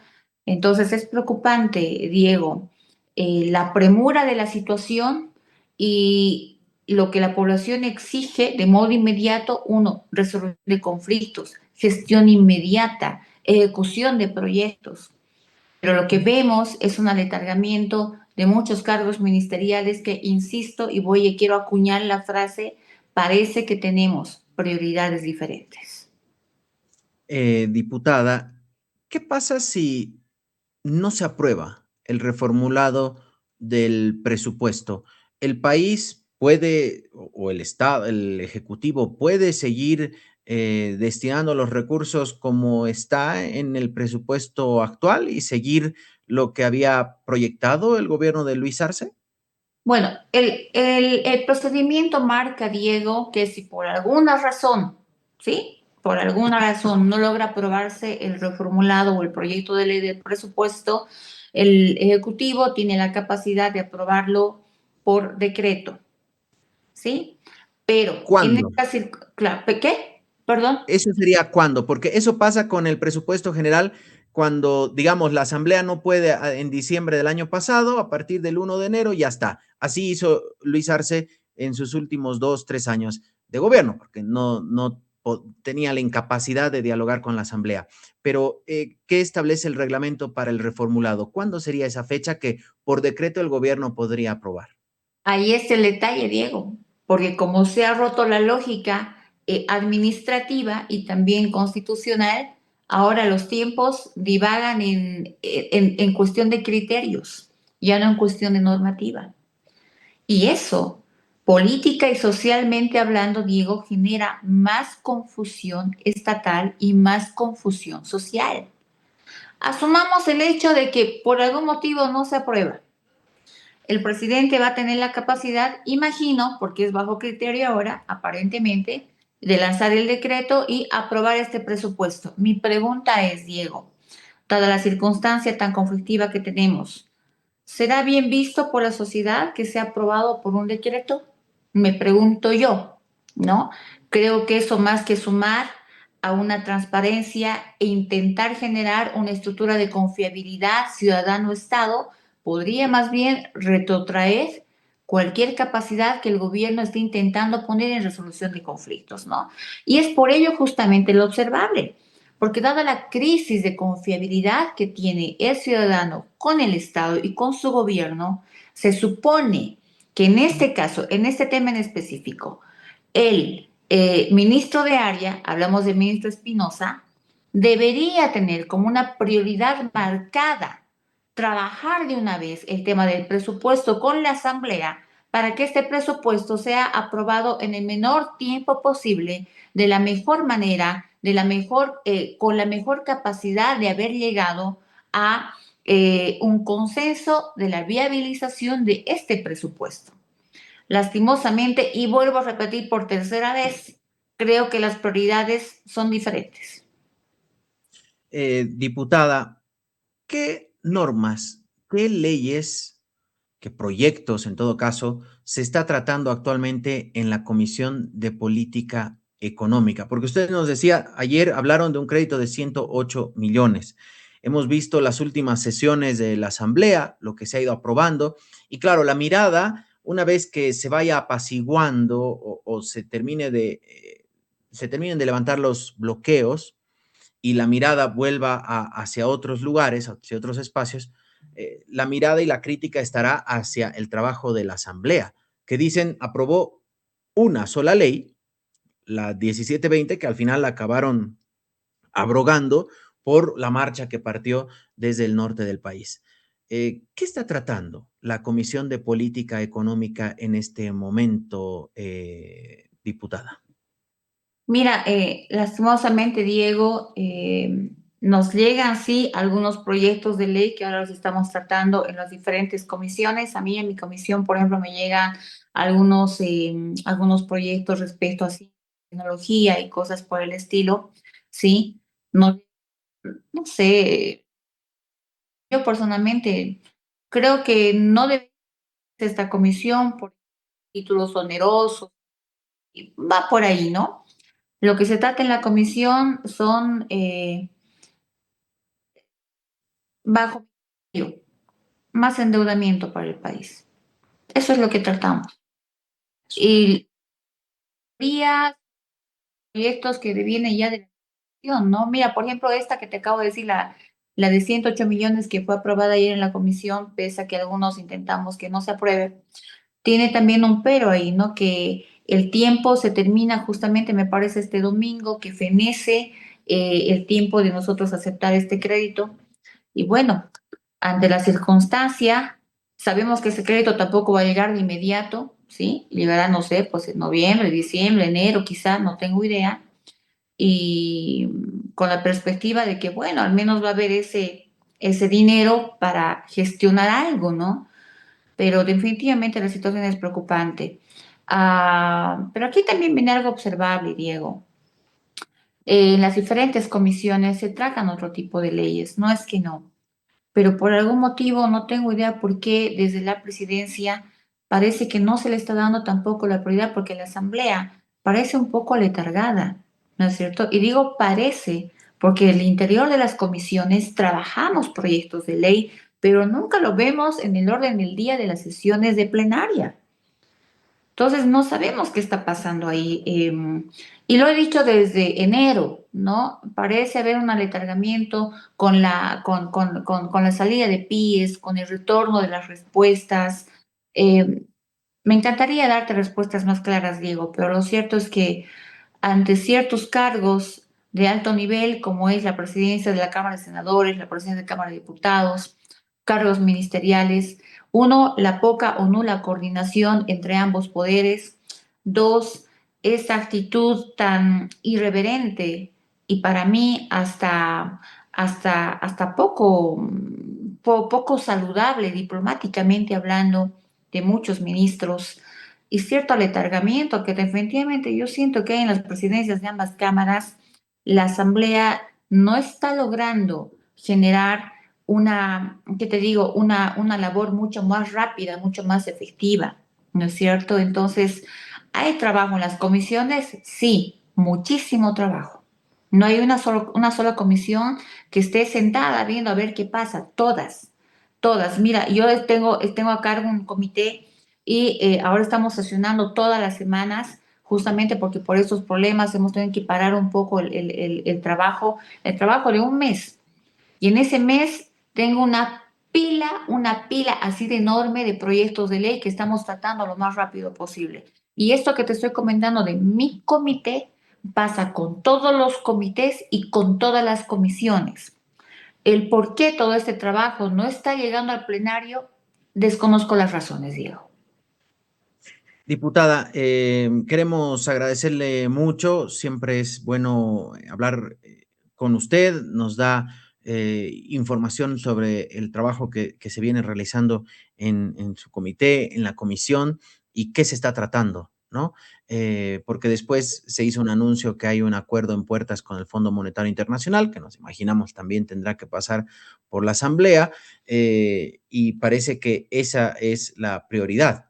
Entonces es preocupante, Diego, la premura de la situación y lo que la población exige de modo inmediato: uno, resolución de conflictos, gestión inmediata, ejecución de proyectos. Pero lo que vemos es un aletargamiento de muchos cargos ministeriales que, insisto, y quiero acuñar la frase, parece que tenemos prioridades diferentes. Diputada, ¿qué pasa si no se aprueba el reformulado del presupuesto? ¿El país puede, o el Estado, el Ejecutivo puede seguir destinando los recursos como está en el presupuesto actual y seguir lo que había proyectado el gobierno de Luis Arce? Bueno, el procedimiento marca, Diego, que si por alguna razón, ¿sí? Por alguna razón no logra aprobarse el reformulado o el proyecto de ley del presupuesto, el Ejecutivo tiene la capacidad de aprobarlo por decreto, ¿sí? Pero en ¿Cuándo? esta circunstancia, ¿qué? Perdón. ¿Eso sería cuándo? Porque eso pasa con el presupuesto general cuando, digamos, la Asamblea no puede en diciembre del año pasado, a partir del 1 de enero ya está. Así hizo Luis Arce en sus últimos 2, 3 años de gobierno, porque no tenía la incapacidad de dialogar con la Asamblea. Pero, ¿qué establece el reglamento para el reformulado? ¿Cuándo sería esa fecha que por decreto el gobierno podría aprobar? Ahí es el detalle, Diego, porque como se ha roto la lógica administrativa y también constitucional, ahora los tiempos divagan en cuestión de criterios, ya no en cuestión de normativa. Y eso, política y socialmente hablando, Diego, genera más confusión estatal y más confusión social. Asumamos el hecho de que por algún motivo no se aprueba. El presidente va a tener la capacidad, imagino, porque es bajo criterio ahora, aparentemente, de lanzar el decreto y aprobar este presupuesto. Mi pregunta es, Diego, dada la circunstancia tan conflictiva que tenemos, ¿será bien visto por la sociedad que sea aprobado por un decreto? Me pregunto yo, ¿no? Creo que eso, más que sumar a una transparencia e intentar generar una estructura de confiabilidad ciudadano-Estado, podría más bien retrotraer cualquier capacidad que el gobierno esté intentando poner en resolución de conflictos, ¿no? Y es por ello justamente lo observable, porque dada la crisis de confiabilidad que tiene el ciudadano con el Estado y con su gobierno, se supone que en este caso, en este tema en específico, el ministro de área, hablamos del ministro Espinosa, debería tener como una prioridad marcada trabajar de una vez el tema del presupuesto con la Asamblea para que este presupuesto sea aprobado en el menor tiempo posible, de la mejor manera, con la mejor capacidad de haber llegado a un consenso de la viabilización de este presupuesto. Lastimosamente, y vuelvo a repetir por tercera vez, creo que las prioridades son diferentes. Diputada, ¿qué normas, qué leyes, qué proyectos, en todo caso, se está tratando actualmente en la Comisión de Política Económica? Porque usted nos decía, ayer hablaron de un crédito de 108 millones. Hemos visto las últimas sesiones de la Asamblea, lo que se ha ido aprobando, y claro, la mirada, una vez que se vaya apaciguando o se terminen de levantar los bloqueos, y la mirada vuelva hacia otros lugares, hacia otros espacios, la mirada y la crítica estará hacia el trabajo de la Asamblea, que dicen aprobó una sola ley, la 1720, que al final acabaron abrogando por la marcha que partió desde el norte del país. ¿Qué está tratando la Comisión de Política Económica en este momento, diputada? Mira, lastimosamente, Diego, nos llegan, sí, algunos proyectos de ley que ahora los estamos tratando en las diferentes comisiones. A mí en mi comisión, por ejemplo, me llegan algunos proyectos respecto a sí, tecnología y cosas por el estilo, ¿sí? No, no sé, yo personalmente creo que no debe ser esta comisión por títulos onerosos, y va por ahí, ¿no? Lo que se trata en la comisión son bajo más endeudamiento para el país. Eso es lo que tratamos. Y había proyectos que vienen ya de la comisión, ¿no? Mira, por ejemplo, esta que te acabo de decir, la de 108 millones que fue aprobada ayer en la comisión, pese a que algunos intentamos que no se apruebe, tiene también un pero ahí, ¿no? Que el tiempo se termina justamente, me parece, este domingo, que fenece el tiempo de nosotros aceptar este crédito. Y bueno, ante la circunstancia, sabemos que ese crédito tampoco va a llegar de inmediato, ¿sí? Llegará, no sé, pues en noviembre, diciembre, enero, quizá, no tengo idea. Y con la perspectiva de que, bueno, al menos va a haber ese dinero para gestionar algo, ¿no? Pero definitivamente la situación es preocupante. Pero aquí también viene algo observable, Diego. En las diferentes comisiones se tratan otro tipo de leyes, no es que no, pero por algún motivo no tengo idea por qué desde la presidencia parece que no se le está dando tampoco la prioridad porque la asamblea parece un poco aletargada, ¿no es cierto? Y digo parece porque en el interior de las comisiones trabajamos proyectos de ley, pero nunca lo vemos en el orden del día de las sesiones de plenaria. Entonces, no sabemos qué está pasando ahí. Y lo he dicho desde enero, ¿no? Parece haber un aletargamiento con la salida de PIES, con el retorno de las respuestas. Eh, Me encantaría darte respuestas más claras, Diego, pero lo cierto es que ante ciertos cargos de alto nivel, como es la presidencia de la Cámara de Senadores, la presidencia de la Cámara de Diputados, cargos ministeriales, uno, la poca o nula coordinación entre ambos poderes, dos, esa actitud tan irreverente y para mí hasta poco saludable diplomáticamente hablando de muchos ministros y cierto aletargamiento que definitivamente yo siento que hay en las presidencias de ambas cámaras, la Asamblea no está logrando generar ¿qué te digo? Una labor mucho más rápida, mucho más efectiva, ¿no es cierto? Entonces, ¿hay trabajo en las comisiones? Sí, muchísimo trabajo. No hay una sola comisión que esté sentada viendo a ver qué pasa, todas. Mira, tengo a cargo un comité y ahora estamos sesionando todas las semanas, justamente porque por estos problemas hemos tenido que parar un poco el trabajo de un mes. Y en ese mes tengo una pila así de enorme de proyectos de ley que estamos tratando lo más rápido posible. Y esto que te estoy comentando de mi comité pasa con todos los comités y con todas las comisiones. El por qué todo este trabajo no está llegando al plenario, desconozco las razones, Diego. Diputada, queremos agradecerle mucho. Siempre es bueno hablar con usted. Nos da información sobre el trabajo que se viene realizando en su comité, en la comisión y qué se está tratando, ¿no? Porque después se hizo un anuncio que hay un acuerdo en puertas con el Fondo Monetario Internacional, que nos imaginamos también tendrá que pasar por la Asamblea, y parece que esa es la prioridad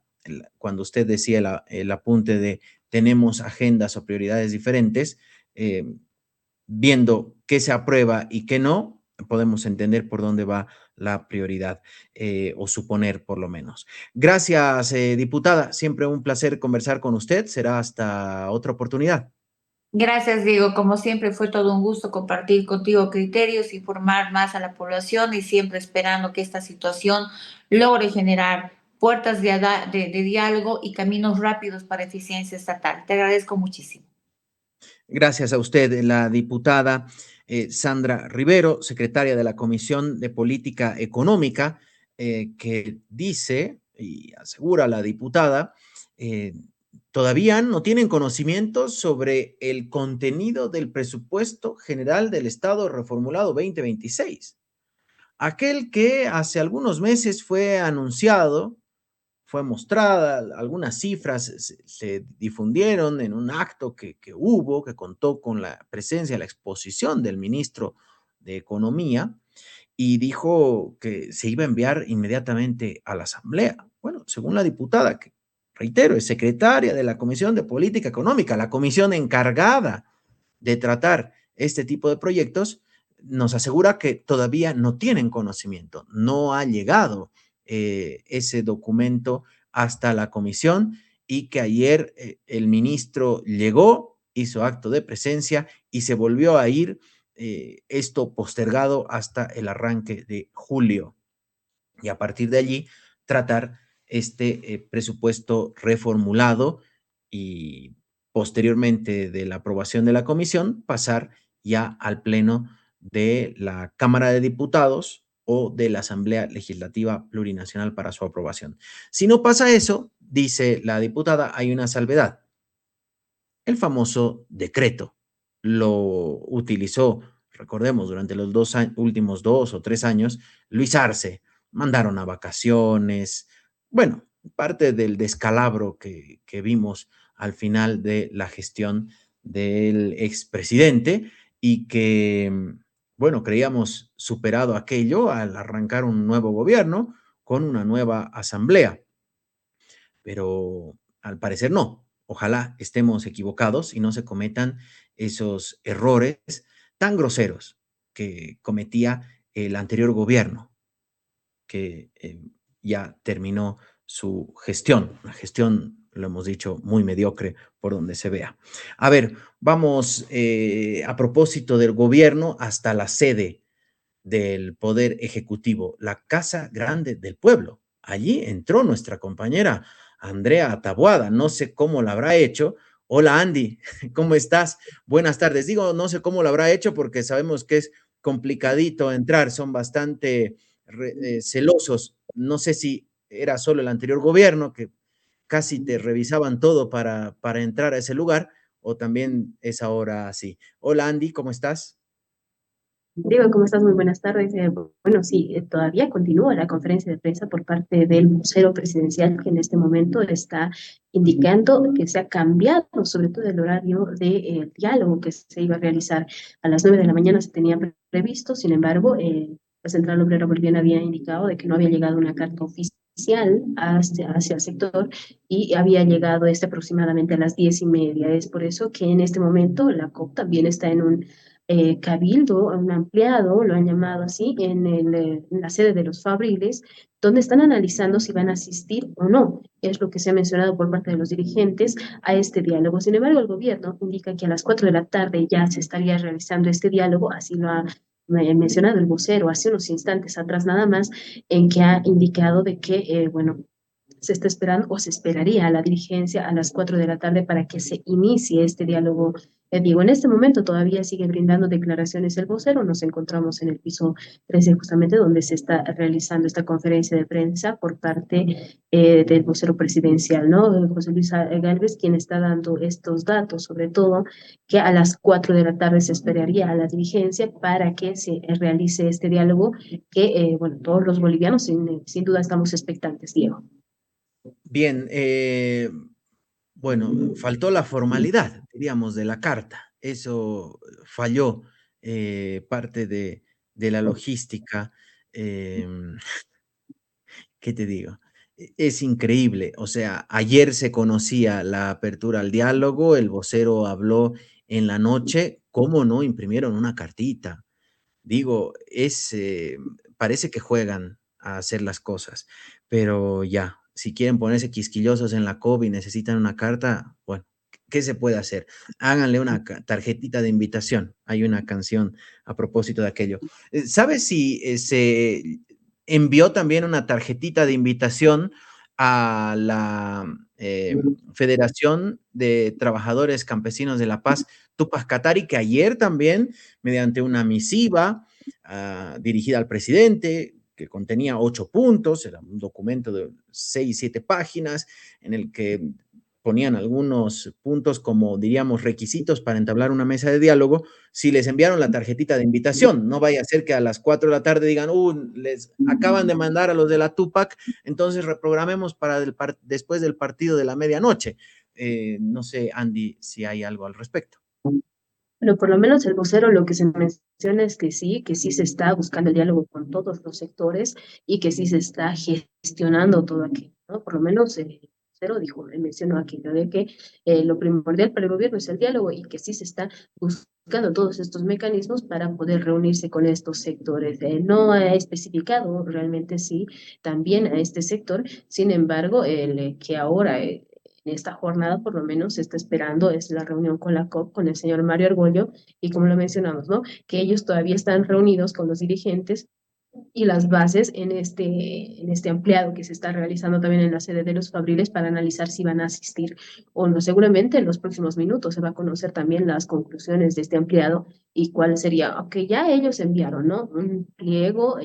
cuando usted decía el apunte de tenemos agendas o prioridades diferentes, eh, viendo qué se aprueba y qué no, podemos entender por dónde va la prioridad, o suponer por lo menos. Gracias, diputada. Siempre un placer conversar con usted. Será hasta otra oportunidad. Gracias, Diego. Como siempre, fue todo un gusto compartir contigo criterios, informar más a la población y siempre esperando que esta situación logre generar puertas de diálogo y caminos rápidos para eficiencia estatal. Te agradezco muchísimo. Gracias a usted, la diputada Sandra Rivero, secretaria de la Comisión de Política Económica, que dice y asegura la diputada, eh, todavía no tienen conocimiento sobre el contenido del presupuesto general del Estado reformulado 2026, aquel que hace algunos meses fue anunciado, fue mostrada, algunas cifras se difundieron en un acto que hubo, que contó con la presencia, la exposición del ministro de Economía, y dijo que se iba a enviar inmediatamente a la Asamblea. Bueno, según la diputada, que reitero, es secretaria de la Comisión de Política Económica, la comisión encargada de tratar este tipo de proyectos, nos asegura que todavía no tienen conocimiento, no ha llegado ese documento hasta la comisión y que ayer el ministro llegó, hizo acto de presencia y se volvió a ir, esto postergado hasta el arranque de julio. Y a partir de allí tratar este presupuesto reformulado y posteriormente de la aprobación de la comisión, pasar ya al pleno de la Cámara de Diputados o de la Asamblea Legislativa Plurinacional para su aprobación. Si no pasa eso, dice la diputada, hay una salvedad. El famoso decreto lo utilizó, recordemos, durante los últimos 2 o 3 años, Luis Arce. Mandaron a vacaciones. Bueno, parte del descalabro que vimos al final de la gestión del expresidente y que, bueno, creíamos superado aquello al arrancar un nuevo gobierno con una nueva asamblea, pero al parecer no. Ojalá estemos equivocados y no se cometan esos errores tan groseros que cometía el anterior gobierno, que ya terminó su gestión, una gestión, lo hemos dicho, muy mediocre por donde se vea. A ver, vamos a propósito del gobierno hasta la sede del Poder Ejecutivo, la Casa Grande del Pueblo. Allí entró nuestra compañera Andrea Taboada. No sé cómo la habrá hecho. Hola Andy, ¿cómo estás? Buenas tardes. Digo, no sé cómo lo habrá hecho porque sabemos que es complicadito entrar, son bastante celosos. No sé si era solo el anterior gobierno que casi te revisaban todo para entrar a ese lugar o también es ahora así. Hola Andy, ¿cómo estás? Diego, ¿cómo estás? Muy buenas tardes. Bueno, sí, todavía continúa la conferencia de prensa por parte del vocero presidencial que en este momento está indicando que se ha cambiado sobre todo el horario de diálogo que se iba a realizar. A las 9 de la mañana se tenía previsto, sin embargo, la Central Obrera Boliviana había indicado de que no había llegado una carta oficial hacia el sector y había llegado aproximadamente a las 10:30. Es por eso que en este momento la COP también está en un cabildo, un ampliado, lo han llamado así, en la sede de los Fabriles, donde están analizando si van a asistir o no. Es lo que se ha mencionado por parte de los dirigentes a este diálogo. Sin embargo, el gobierno indica que a las 4 de la tarde ya se estaría realizando este diálogo, así lo ha mencionado el vocero hace unos instantes atrás nada más, en que ha indicado de que, bueno, se está esperando o se esperaría a la dirigencia a las 4 de la tarde para que se inicie este diálogo. Digo, en este momento todavía sigue brindando declaraciones el vocero. Nos encontramos en el piso 13 justamente donde se está realizando esta conferencia de prensa por parte del vocero presidencial, ¿no? José Luis Gálvez, quien está dando estos datos, sobre todo que a las 4 de la tarde se esperaría a la dirigencia para que se realice este diálogo que, bueno, todos los bolivianos sin duda estamos expectantes, Diego. Bien, bueno, faltó la formalidad, diríamos, de la carta. Eso falló parte de la logística. em, ¿Qué te digo? Es increíble. O sea, ayer se conocía la apertura al diálogo, el vocero habló en la noche. ¿Cómo no imprimieron una cartita? Digo, parece que juegan a hacer las cosas, pero ya, si quieren ponerse quisquillosos en la COP y necesitan una carta, bueno, ¿qué se puede hacer? Háganle una tarjetita de invitación. Hay una canción a propósito de aquello. ¿Sabes si se envió también una tarjetita de invitación a la Federación de Trabajadores Campesinos de La Paz, Tupac Katari, que ayer también, mediante una misiva dirigida al presidente, que contenía 8 puntos, era un documento de 6, 7 páginas, en el que ponían algunos puntos como, diríamos, requisitos para entablar una mesa de diálogo, si les enviaron la tarjetita de invitación. No vaya a ser que a las 4 de la tarde digan, les acaban de mandar a los de la Tupac, entonces reprogramemos para después del partido de la medianoche. No sé, Andy, si hay algo al respecto. Bueno, por lo menos el vocero lo que se menciona es que sí se está buscando el diálogo con todos los sectores y que sí se está gestionando todo aquello, ¿no? Por lo menos el vocero dijo, mencionó aquello de que lo primordial para el gobierno es el diálogo y que sí se está buscando todos estos mecanismos para poder reunirse con estos sectores. No ha especificado realmente sí también a este sector, sin embargo, el que ahora en esta jornada por lo menos se está esperando es la reunión con la COP, con el señor Mario Argollo, y como lo mencionamos, ¿no? Que ellos todavía están reunidos con los dirigentes y las bases en este ampliado que se está realizando también en la sede de los Fabriles para analizar si van a asistir o no. Seguramente en los próximos minutos se va a conocer también las conclusiones de este ampliado y cuál sería, aunque ya ellos enviaron, ¿no? Un pliego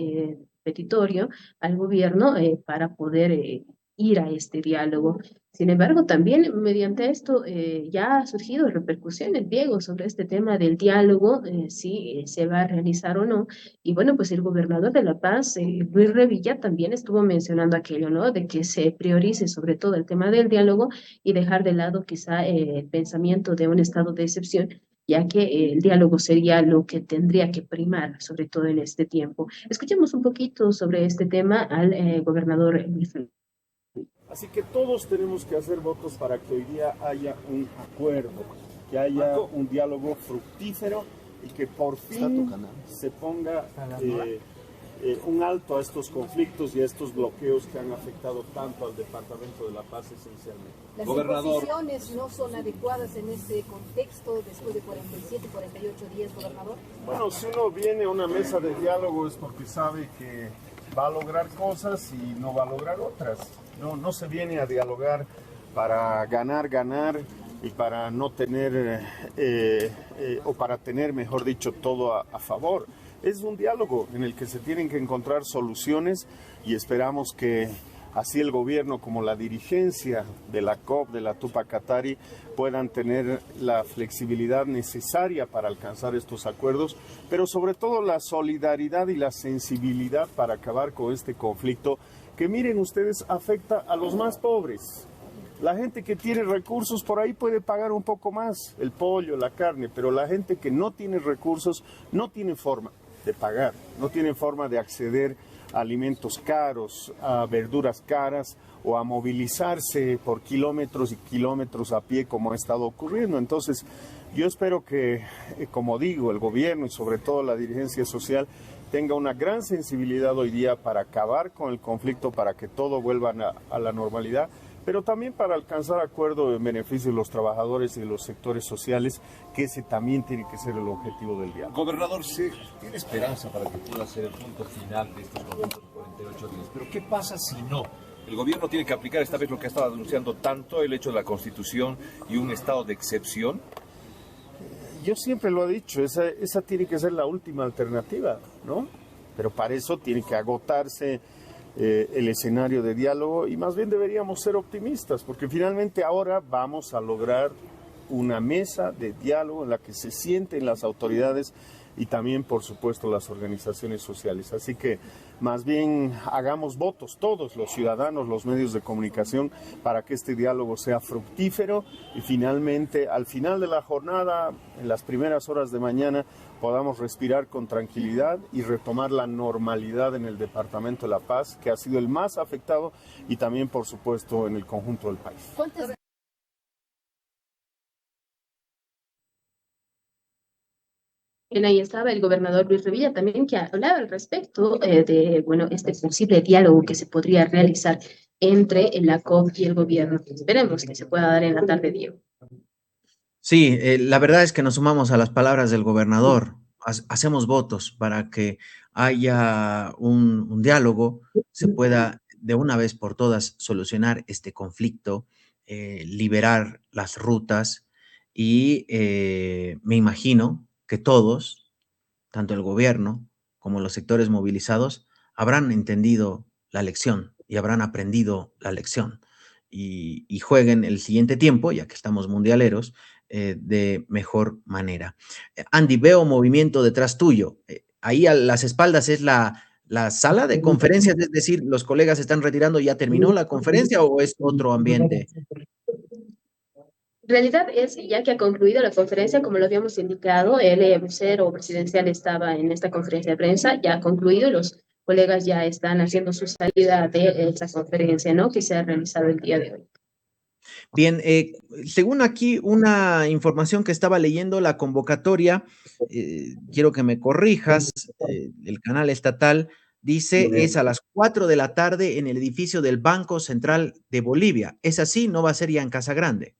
petitorio al gobierno para poder ir a este diálogo. Sin embargo, también mediante esto ya ha surgido repercusiones, Diego, sobre este tema del diálogo, si se va a realizar o no. Y bueno, pues el gobernador de La Paz, Luis Revilla, también estuvo mencionando aquello, ¿no? De que se priorice sobre todo el tema del diálogo y dejar de lado quizá el pensamiento de un estado de excepción, ya que el diálogo sería lo que tendría que primar, sobre todo en este tiempo. Escuchemos un poquito sobre este tema al gobernador Luis Revilla. Así que todos tenemos que hacer votos para que hoy día haya un acuerdo, que haya un diálogo fructífero y que por fin se ponga un alto a estos conflictos y a estos bloqueos que han afectado tanto al Departamento de La Paz esencialmente. Las negociaciones no son adecuadas en ese contexto después de 47, 48 días, gobernador. Bueno, si uno viene a una mesa de diálogo es porque sabe que va a lograr cosas y no va a lograr otras. No se viene a dialogar para ganar y para no tener, o para tener, mejor dicho, todo a favor. Es un diálogo en el que se tienen que encontrar soluciones y esperamos que así el gobierno como la dirigencia de la COP, de la Tupac Katari, puedan tener la flexibilidad necesaria para alcanzar estos acuerdos, pero sobre todo la solidaridad y la sensibilidad para acabar con este conflicto que, miren ustedes, afecta a los más pobres. La gente que tiene recursos por ahí puede pagar un poco más, el pollo, la carne, pero la gente que no tiene recursos no tiene forma de pagar, no tiene forma de acceder a alimentos caros, a verduras caras o a movilizarse por kilómetros y kilómetros a pie como ha estado ocurriendo. Entonces, yo espero que, como digo, el gobierno y sobre todo la dirigencia social tenga una gran sensibilidad hoy día para acabar con el conflicto, para que todo vuelva a la normalidad, pero también para alcanzar acuerdo en beneficio de los trabajadores y de los sectores sociales, que ese también tiene que ser el objetivo del diálogo. Gobernador, ¿se tiene esperanza para que pueda ser el punto final de estos 48 días? Pero ¿qué pasa si no? El gobierno tiene que aplicar esta vez lo que ha estado denunciando tanto, el hecho de la Constitución y un estado de excepción. Yo siempre lo he dicho, esa tiene que ser la última alternativa, ¿no? Pero para eso tiene que agotarse el escenario de diálogo y más bien deberíamos ser optimistas, porque finalmente ahora vamos a lograr una mesa de diálogo en la que se sienten las autoridades y también, por supuesto, las organizaciones sociales. Así que más bien hagamos votos todos los ciudadanos, los medios de comunicación, para que este diálogo sea fructífero y finalmente, al final de la jornada, en las primeras horas de mañana, podamos respirar con tranquilidad y retomar la normalidad en el Departamento de La Paz, que ha sido el más afectado, y también, por supuesto, en el conjunto del país. Bien, ahí estaba el gobernador Luis Revilla también, que hablaba al respecto de, bueno, este posible diálogo que se podría realizar entre la COP y el gobierno. Esperemos que se pueda dar en la tarde, Diego. Sí, la verdad es que nos sumamos a las palabras del gobernador. Hacemos votos para que haya un diálogo, se pueda de una vez por todas solucionar este conflicto, liberar las rutas y me imagino que todos, tanto el gobierno como los sectores movilizados, habrán entendido la lección y habrán aprendido la lección y jueguen el siguiente tiempo, ya que estamos mundialeros, de mejor manera. Andy, veo movimiento detrás tuyo. Ahí a las espaldas es la sala de conferencias, es decir, los colegas se están retirando, ¿ya terminó la conferencia o es otro ambiente? En realidad es, ya que ha concluido la conferencia, como lo habíamos indicado, el vocero presidencial estaba en esta conferencia de prensa, ya ha concluido, los colegas ya están haciendo su salida de esta conferencia, ¿no? Que se ha realizado el día de hoy. Bien, según aquí una información que estaba leyendo, la convocatoria, quiero que me corrijas, el canal estatal dice es a las 4 de la tarde en el edificio del Banco Central de Bolivia. ¿Es así? ¿No va a ser ya en Casa Grande?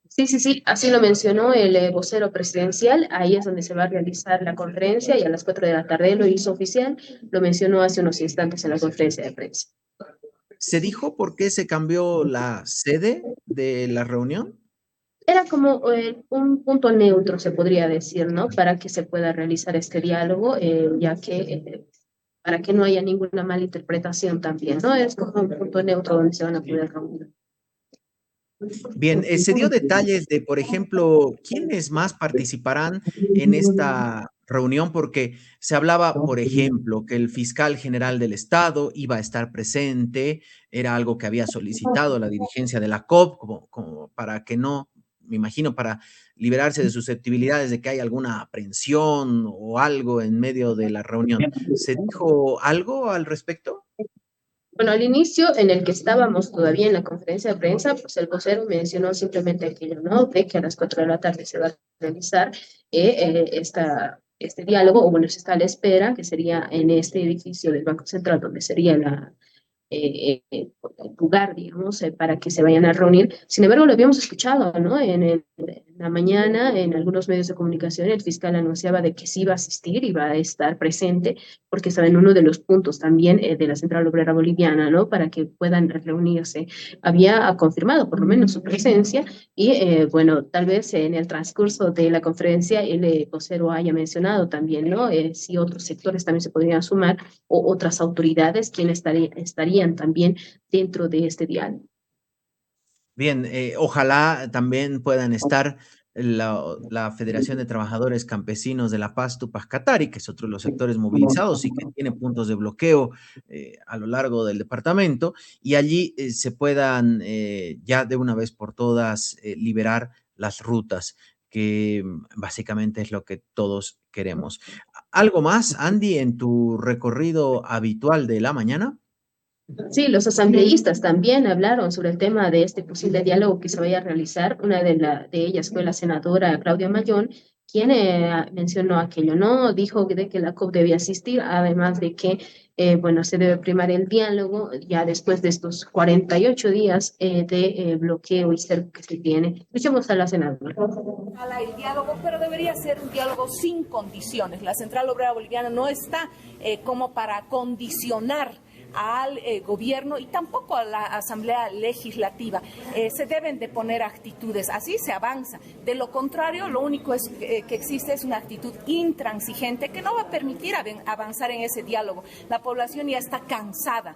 Sí, así lo mencionó el vocero presidencial, ahí es donde se va a realizar la conferencia y a las 4 de la tarde lo hizo oficial, lo mencionó hace unos instantes en la conferencia de prensa. ¿Se dijo por qué se cambió la sede de la reunión? Era como un punto neutro, se podría decir, ¿no? Para que se pueda realizar este diálogo, ya que para que no haya ninguna mala interpretación también, ¿no? Es como un punto neutro donde se van a poder reunir. Bien, se dio detalles de, por ejemplo, quiénes más participarán en esta reunión, porque se hablaba, por ejemplo, que el fiscal general del Estado iba a estar presente, era algo que había solicitado la dirigencia de la COP, como para que no, me imagino, para liberarse de susceptibilidades de que hay alguna aprehensión o algo en medio de la reunión. ¿Se dijo algo al respecto? Bueno, al inicio, en el que estábamos todavía en la conferencia de prensa, pues el vocero mencionó simplemente aquello, ¿no? De que a las 4 de la tarde se va a realizar este diálogo, o bueno, se está a la espera, que sería en este edificio del Banco Central, donde sería el lugar, digamos, para que se vayan a reunir. Sin embargo, lo habíamos escuchado, ¿no? En la mañana, en algunos medios de comunicación, el fiscal anunciaba de que sí iba a asistir, iba a estar presente, porque estaba en uno de los puntos también de la Central Obrera Boliviana, ¿no? Para que puedan reunirse. Había confirmado por lo menos su presencia y, bueno, tal vez en el transcurso de la conferencia el vocero haya mencionado también, ¿no? Si otros sectores también se podrían sumar o otras autoridades quienes estarían también dentro de este diálogo. Bien, ojalá también puedan estar la Federación de Trabajadores Campesinos de La Paz, Tupac Katari, que es otro de los sectores movilizados y que tiene puntos de bloqueo a lo largo del departamento, y allí se puedan ya de una vez por todas liberar las rutas, que básicamente es lo que todos queremos. ¿Algo más, Andy, en tu recorrido habitual de la mañana? Sí, los asambleístas también hablaron sobre el tema de este posible diálogo que se vaya a realizar. Una de ellas fue la senadora Claudia Mayón, quien mencionó aquello, ¿no? Dijo de que la COP debía asistir, además de que, bueno, se debe primar el diálogo ya después de estos 48 días de bloqueo y cerco que se tiene. Escuchemos a la senadora. El diálogo, pero debería ser un diálogo sin condiciones. La Central Obrera Boliviana no está como para condicionar al gobierno y tampoco a la Asamblea Legislativa. Se deben de poner actitudes, así se avanza. De lo contrario, lo único que existe es una actitud intransigente que no va a permitir avanzar en ese diálogo. La población ya está cansada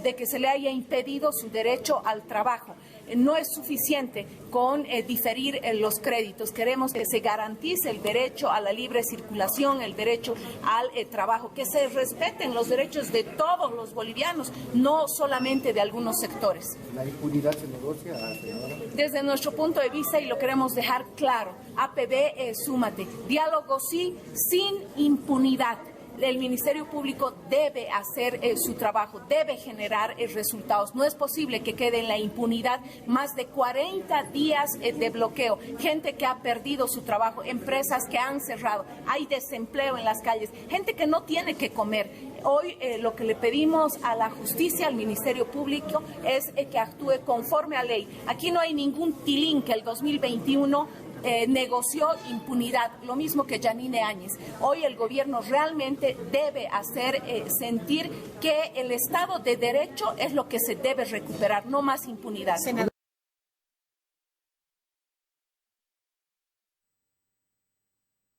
de que se le haya impedido su derecho al trabajo. No es suficiente con diferir los créditos. Queremos que se garantice el derecho a la libre circulación, el derecho al trabajo, que se respeten los derechos de todos los bolivianos, no solamente de algunos sectores. ¿La impunidad se negocia, senadora? Desde nuestro punto de vista, y lo queremos dejar claro, APB, súmate. Diálogo sí, sin impunidad. el Ministerio Público debe hacer su trabajo, debe generar resultados. No es posible que quede en la impunidad más de 40 días de bloqueo, gente que ha perdido su trabajo, empresas que han cerrado, hay desempleo en las calles, gente que no tiene que comer. Hoy lo que le pedimos a la justicia, al Ministerio Público, es que actúe conforme a ley. Aquí no hay ningún tilín que el 2021 negoció impunidad, lo mismo que Yanine Áñez. Hoy el gobierno realmente debe hacer sentir que el Estado de Derecho es lo que se debe recuperar, no más impunidad.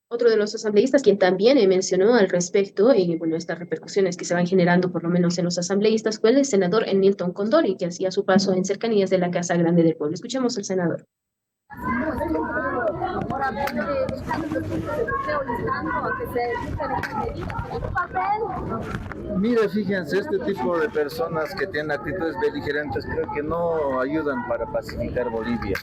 Otro de los asambleístas quien también mencionó al respecto, y bueno, estas repercusiones que se van generando por lo menos en los asambleístas, fue el senador Nilton Condori, que hacía su paso en cercanías de la Casa Grande del Pueblo. Escuchemos al senador. Mire, fíjense, este tipo de personas que tienen actitudes beligerantes creo que no ayudan para pacificar Bolivia.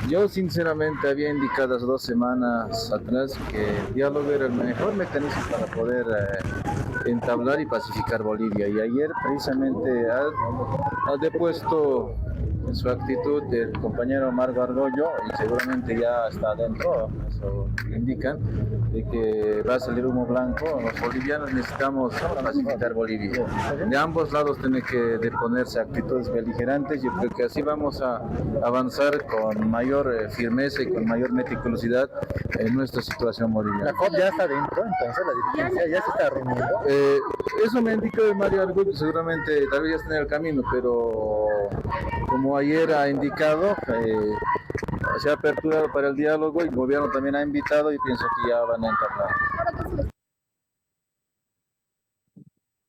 Yo sinceramente había indicado hace 2 semanas atrás que el diálogo era el mejor mecanismo para poder entablar y pacificar Bolivia. Y ayer precisamente ha depuesto en su actitud el compañero Margo Argollo, y seguramente ya está adentro, eso indican, de que va a salir humo blanco. Los bolivianos necesitamos pacificar Bolivia. De ambos lados tiene que deponerse actitudes beligerantes. Yo creo que así vamos a avanzar con mayor firmeza y con mayor meticulosidad en nuestra situación boliviana. La COP ya está dentro, entonces la dirigencia ya se está reuniendo. Eso me indicó Mario Argollo, seguramente tal vez ya está en el camino, pero como ayer ha indicado, se ha aperturado para el diálogo y el gobierno también ha invitado y pienso que ya van a entablar.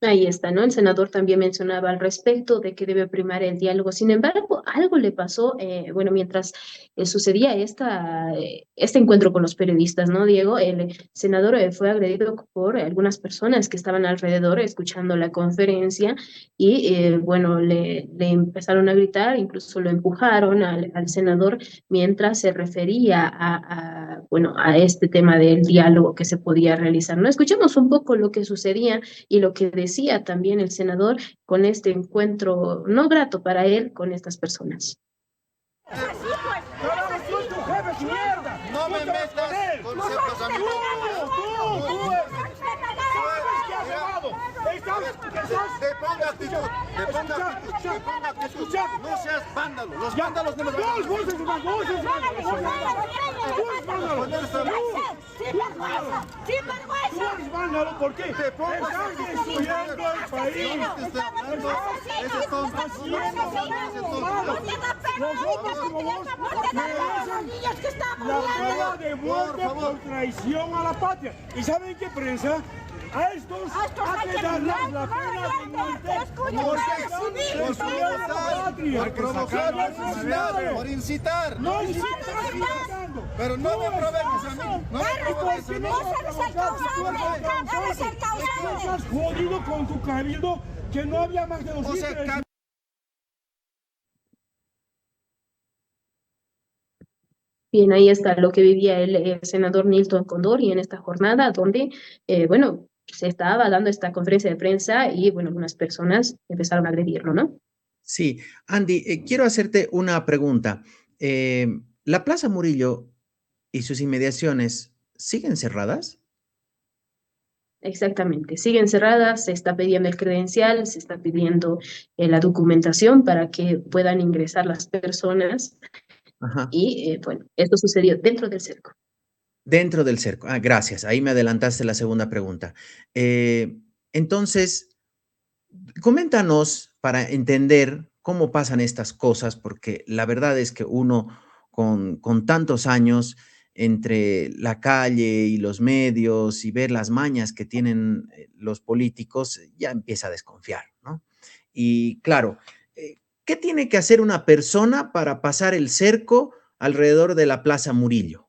Ahí está, ¿no? El senador también mencionaba al respecto de que debe primar el diálogo. Sin embargo, algo le pasó, bueno, mientras sucedía este encuentro con los periodistas, ¿no, Diego? El senador fue agredido por algunas personas que estaban alrededor escuchando la conferencia y, bueno, le empezaron a gritar, incluso lo empujaron al senador mientras se refería bueno, a este tema del diálogo que se podía realizar, ¿no? Escuchemos un poco lo que sucedía y lo que decía también el senador con este encuentro no grato para él con estas personas. No me metas conceptos a mi ponga actitud. No seas vándalo. Los vándalos no me van a vándalo, ¿por qué? Te pongas destruyendo el país. La pena de muerte por traición a la patria. ¿Y saben qué prensa? A estos hay que darles la pena de muerte por provocar, por incitar. No incitando. Pero no me provoques a mí. No me provoques. No estás jodido con tu cabildo que no había más de los intereses. Bien, ahí está lo que vivía el senador Nilton Condori en esta jornada, donde, bueno, se estaba dando esta conferencia de prensa y, bueno, algunas personas empezaron a agredirlo, ¿no? Sí, Andy, quiero hacerte una pregunta. ¿La Plaza Murillo y sus inmediaciones siguen cerradas? Exactamente, siguen cerradas, se está pidiendo el credencial, se está pidiendo la documentación para que puedan ingresar las personas. Ajá. Y, bueno, esto sucedió dentro del cerco. Dentro del cerco. Ah, gracias. Ahí me adelantaste la segunda pregunta. Entonces, coméntanos para entender cómo pasan estas cosas, porque la verdad es que uno con tantos años entre la calle y los medios y ver las mañas que tienen los políticos, ya empieza a desconfiar, ¿no? Y claro, ¿qué tiene que hacer una persona para pasar el cerco alrededor de la Plaza Murillo?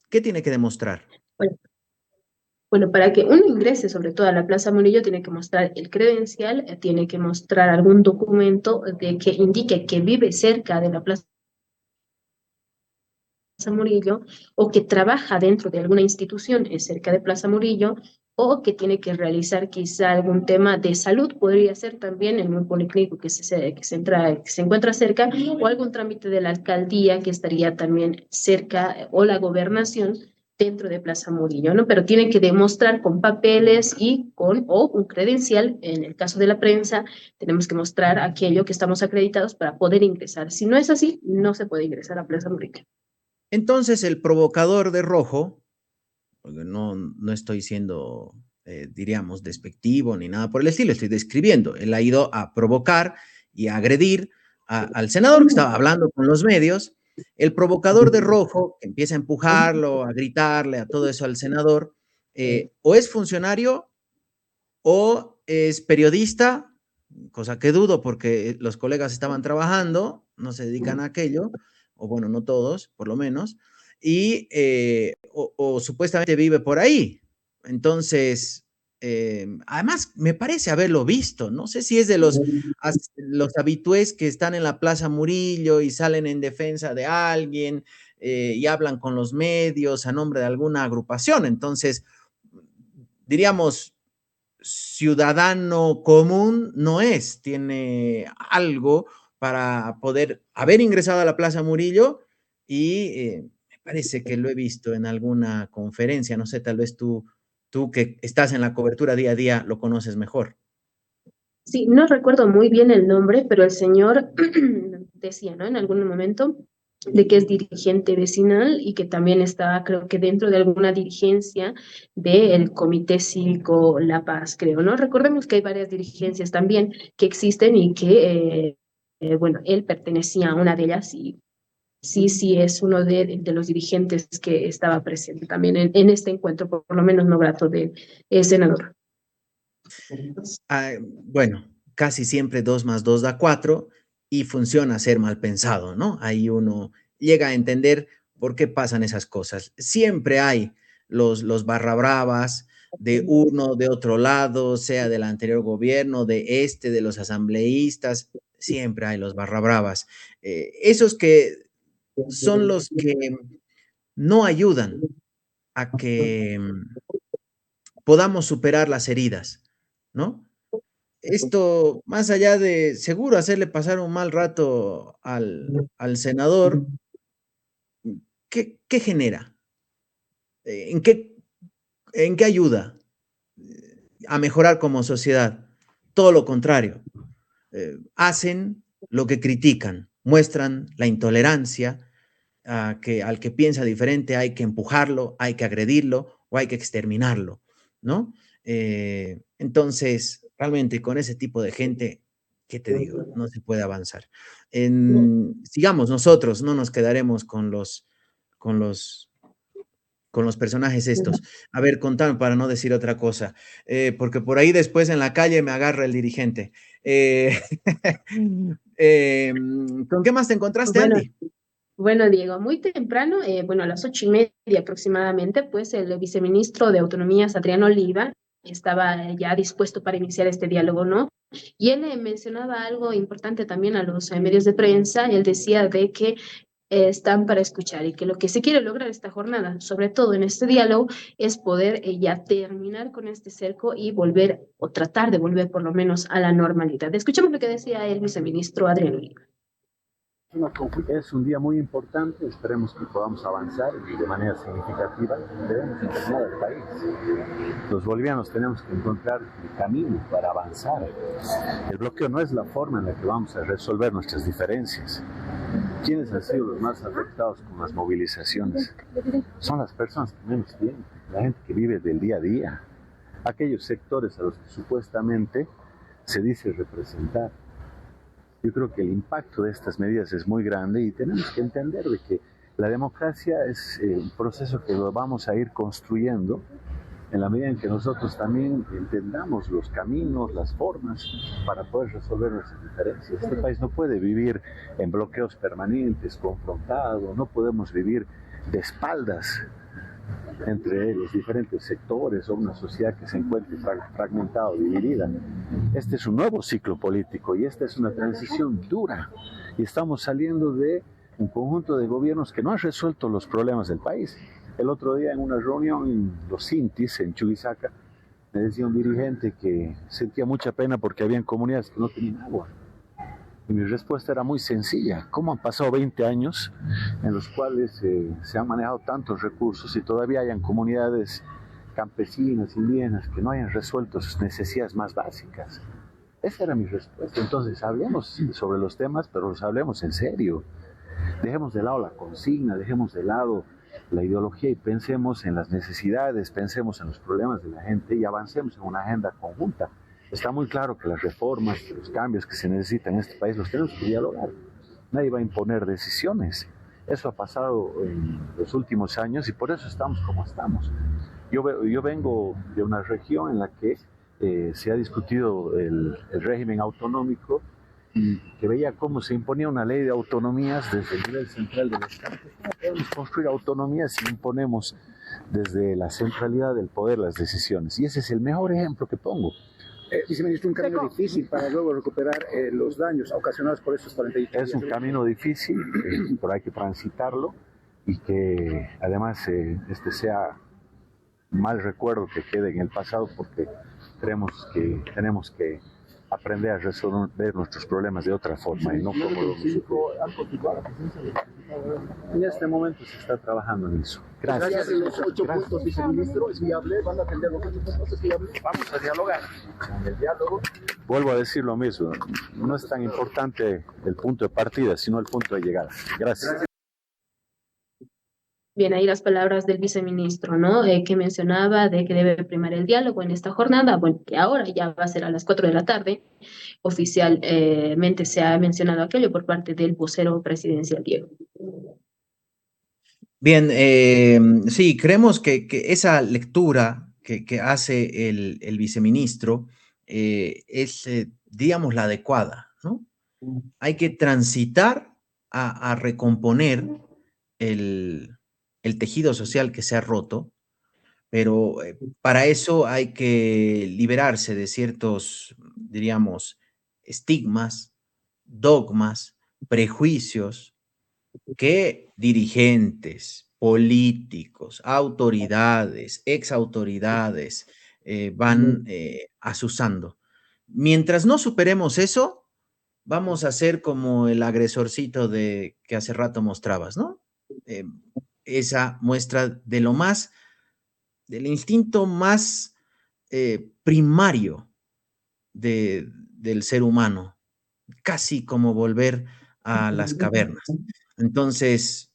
¿Qué tiene que demostrar? Bueno, para que uno ingrese sobre todo a la Plaza Murillo tiene que mostrar el credencial, tiene que mostrar algún documento de que indique que vive cerca de la Plaza Murillo, o que trabaja dentro de alguna institución cerca de Plaza Murillo, o que tiene que realizar quizá algún tema de salud, podría ser también en un policlínico que se encuentra cerca, o algún trámite de la alcaldía que estaría también cerca, o la gobernación dentro de Plaza Murillo, ¿no? Pero tienen que demostrar con papeles o un credencial. En el caso de la prensa, tenemos que mostrar aquello que estamos acreditados para poder ingresar. Si no es así, no se puede ingresar a Plaza Murillo. Entonces, el provocador de rojo, porque no estoy siendo, diríamos, despectivo ni nada por el estilo, estoy describiendo. Él ha ido a provocar y a agredir al senador que estaba hablando con los medios. El provocador de rojo, que empieza a empujarlo, a gritarle, a todo eso al senador, o es funcionario o es periodista, cosa que dudo porque los colegas estaban trabajando, no se dedican a aquello, o bueno, no todos, por lo menos, y o supuestamente vive por ahí. Entonces, además, me parece haberlo visto. No sé si es de los habitués que están en la Plaza Murillo y salen en defensa de alguien y hablan con los medios a nombre de alguna agrupación. Entonces, diríamos, ciudadano común no es, tiene algo para poder haber ingresado a la Plaza Murillo y me parece que lo he visto en alguna conferencia, no sé, tal vez tú que estás en la cobertura día a día lo conoces mejor. Sí, no recuerdo muy bien el nombre, pero el señor decía, ¿no? En algún momento de que es dirigente vecinal y que también está, creo que dentro de alguna dirigencia del Comité Cívico La Paz, creo, ¿no? Recordemos que hay varias dirigencias también que existen y que, bueno, él pertenecía a una de ellas y sí es uno de los dirigentes que estaba presente también en este encuentro, por lo menos no grato del senador. Bueno, casi siempre 2 más 2 da 4 y funciona ser mal pensado, ¿no? Ahí uno llega a entender por qué pasan esas cosas. Siempre hay los barra bravas de uno, de otro lado, sea del anterior gobierno, de los asambleístas, siempre hay los barra bravas. Esos que son los que no ayudan a que podamos superar las heridas, ¿no? Esto, más allá de seguro hacerle pasar un mal rato al senador, ¿qué genera? ¿En qué ayuda a mejorar como sociedad? Todo lo contrario. Hacen lo que critican, muestran la intolerancia, al que piensa diferente hay que empujarlo, hay que agredirlo o hay que exterminarlo, ¿no? Entonces, realmente con ese tipo de gente, ¿qué te digo? No se puede avanzar. Sigamos nosotros, no nos quedaremos con los personajes estos. A ver, contame para no decir otra cosa, porque por ahí después en la calle me agarra el dirigente. ¿Con qué más te encontraste, Andy? Bueno, Diego, muy temprano, bueno, a las 8:30 aproximadamente, pues el viceministro de Autonomías, Adrián Oliva, estaba ya dispuesto para iniciar este diálogo, ¿no? Y él mencionaba algo importante también a los medios de prensa. Él decía de que están para escuchar y que lo que se quiere lograr esta jornada, sobre todo en este diálogo, es poder ya terminar con este cerco y volver, o tratar de volver por lo menos a la normalidad. Escuchemos lo que decía el viceministro Adrián Oliva. Es un día muy importante, esperemos que podamos avanzar y de manera significativa. Debemos informar al país. Los bolivianos tenemos que encontrar el camino para avanzar. El bloqueo no es la forma en la que vamos a resolver nuestras diferencias. ¿Quiénes han sido los más afectados con las movilizaciones? Son las personas que menos tienen, la gente que vive del día a día, aquellos sectores a los que supuestamente se dice representar. Yo creo que el impacto de estas medidas es muy grande y tenemos que entender de que la democracia es un proceso que lo vamos a ir construyendo en la medida en que nosotros también entendamos los caminos, las formas para poder resolver nuestras diferencias. Este país no puede vivir en bloqueos permanentes, confrontado, no podemos vivir de espaldas entre los diferentes sectores o una sociedad que se encuentre fragmentada o dividida. Este es un nuevo ciclo político y esta es una transición dura y estamos saliendo de un conjunto de gobiernos que no han resuelto los problemas del país. El otro día en una reunión en los Sintis, en Chuquisaca, me decía un dirigente que sentía mucha pena porque habían comunidades que no tenían agua. Y mi respuesta era muy sencilla. ¿Cómo han pasado 20 años en los cuales se han manejado tantos recursos y todavía hayan comunidades campesinas, indígenas, que no hayan resuelto sus necesidades más básicas? Esa era mi respuesta. Entonces, hablemos sobre los temas, pero los hablemos en serio. Dejemos de lado la consigna, dejemos de lado la ideología y pensemos en las necesidades, pensemos en los problemas de la gente y avancemos en una agenda conjunta. Está muy claro que las reformas, los cambios que se necesitan en este país los tenemos que dialogar. Nadie va a imponer decisiones. Eso ha pasado en los últimos años y por eso estamos como estamos. Yo vengo de una región en la que se ha discutido el régimen autonómico y que veía cómo se imponía una ley de autonomías desde el nivel central del Estado. ¿Cómo podemos construir autonomías si imponemos desde la centralidad del poder las decisiones? Y ese es el mejor ejemplo que pongo. Viceministro, un camino difícil para luego recuperar los daños ocasionados por estos 48 días. Es un camino difícil, pero hay que transitarlo y que además este sea un mal recuerdo que quede en el pasado, porque creemos que tenemos que aprender a resolver nuestros problemas de otra forma y no como lo en este momento se está trabajando en eso. Gracias. Los 8 puntos, viceministro, ¿es viable? ¿Van a atender los 8 puntos? ¿Es viable? Vamos a dialogar. En el diálogo, vuelvo a decir lo mismo, no es tan importante el punto de partida, sino el punto de llegada. Gracias. Bien, ahí las palabras del viceministro, ¿no? Que mencionaba de que debe primar el diálogo en esta jornada, bueno, que ahora ya va a ser a las 4 de la tarde. Oficialmente se ha mencionado aquello por parte del vocero presidencial, Diego. Bien, sí, creemos que esa lectura que hace el viceministro es, digamos, la adecuada, ¿no? Hay que transitar a recomponer el tejido social que se ha roto, pero para eso hay que liberarse de ciertos, diríamos, estigmas, dogmas, prejuicios que dirigentes, políticos, autoridades, exautoridades van asusando. Mientras no superemos eso, vamos a ser como el agresorcito que hace rato mostrabas, ¿no? Esa muestra de lo más, del instinto más primario del ser humano, casi como volver a las cavernas. Entonces,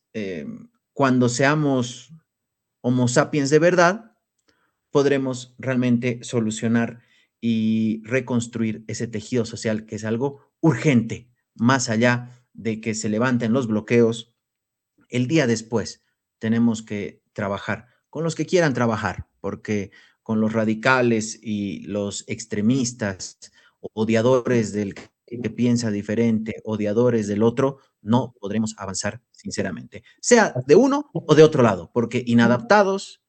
cuando seamos Homo sapiens de verdad, podremos realmente solucionar y reconstruir ese tejido social que es algo urgente, más allá de que se levanten los bloqueos. El día después tenemos que trabajar con los que quieran trabajar, porque con los radicales y los extremistas, odiadores del que piensa diferente, odiadores del otro, no podremos avanzar sinceramente, sea de uno o de otro lado, porque inadaptados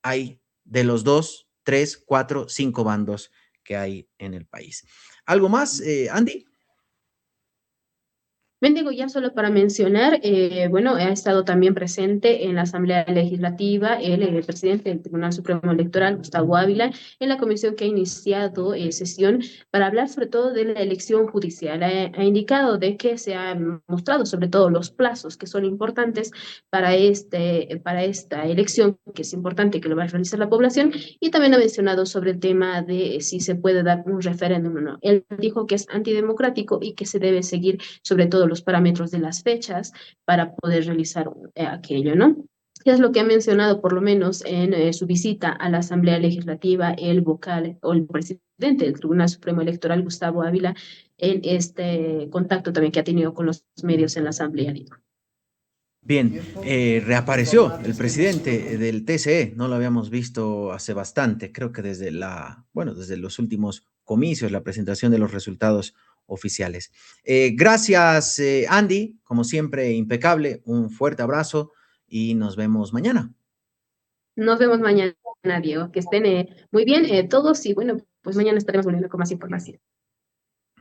hay de los 2, 3, 4, 5 bandos que hay en el país. ¿Algo más, Andy? Bendigo, ya solo para mencionar, bueno, ha estado también presente en la Asamblea Legislativa el presidente del Tribunal Supremo Electoral, Gustavo Ávila, en la comisión que ha iniciado sesión para hablar sobre todo de la elección judicial. Ha indicado de que se han mostrado sobre todo los plazos que son importantes para esta elección, que es importante que lo va a realizar la población, y también ha mencionado sobre el tema de si se puede dar un referéndum o no. Él dijo que es antidemocrático y que se debe seguir sobre todo los parámetros de las fechas para poder realizar aquello, ¿no? ¿Qué es lo que ha mencionado, por lo menos en su visita a la Asamblea Legislativa, el vocal o el presidente del Tribunal Supremo Electoral, Gustavo Ávila, en este contacto también que ha tenido con los medios en la Asamblea? Bien, reapareció el presidente del TSE, no lo habíamos visto hace bastante, creo que desde los últimos comicios, la presentación de los resultados oficiales. Gracias, Andy, como siempre, impecable, un fuerte abrazo y nos vemos mañana. Nos vemos mañana, Diego, que estén muy bien todos y bueno, pues mañana estaremos volviendo con más información.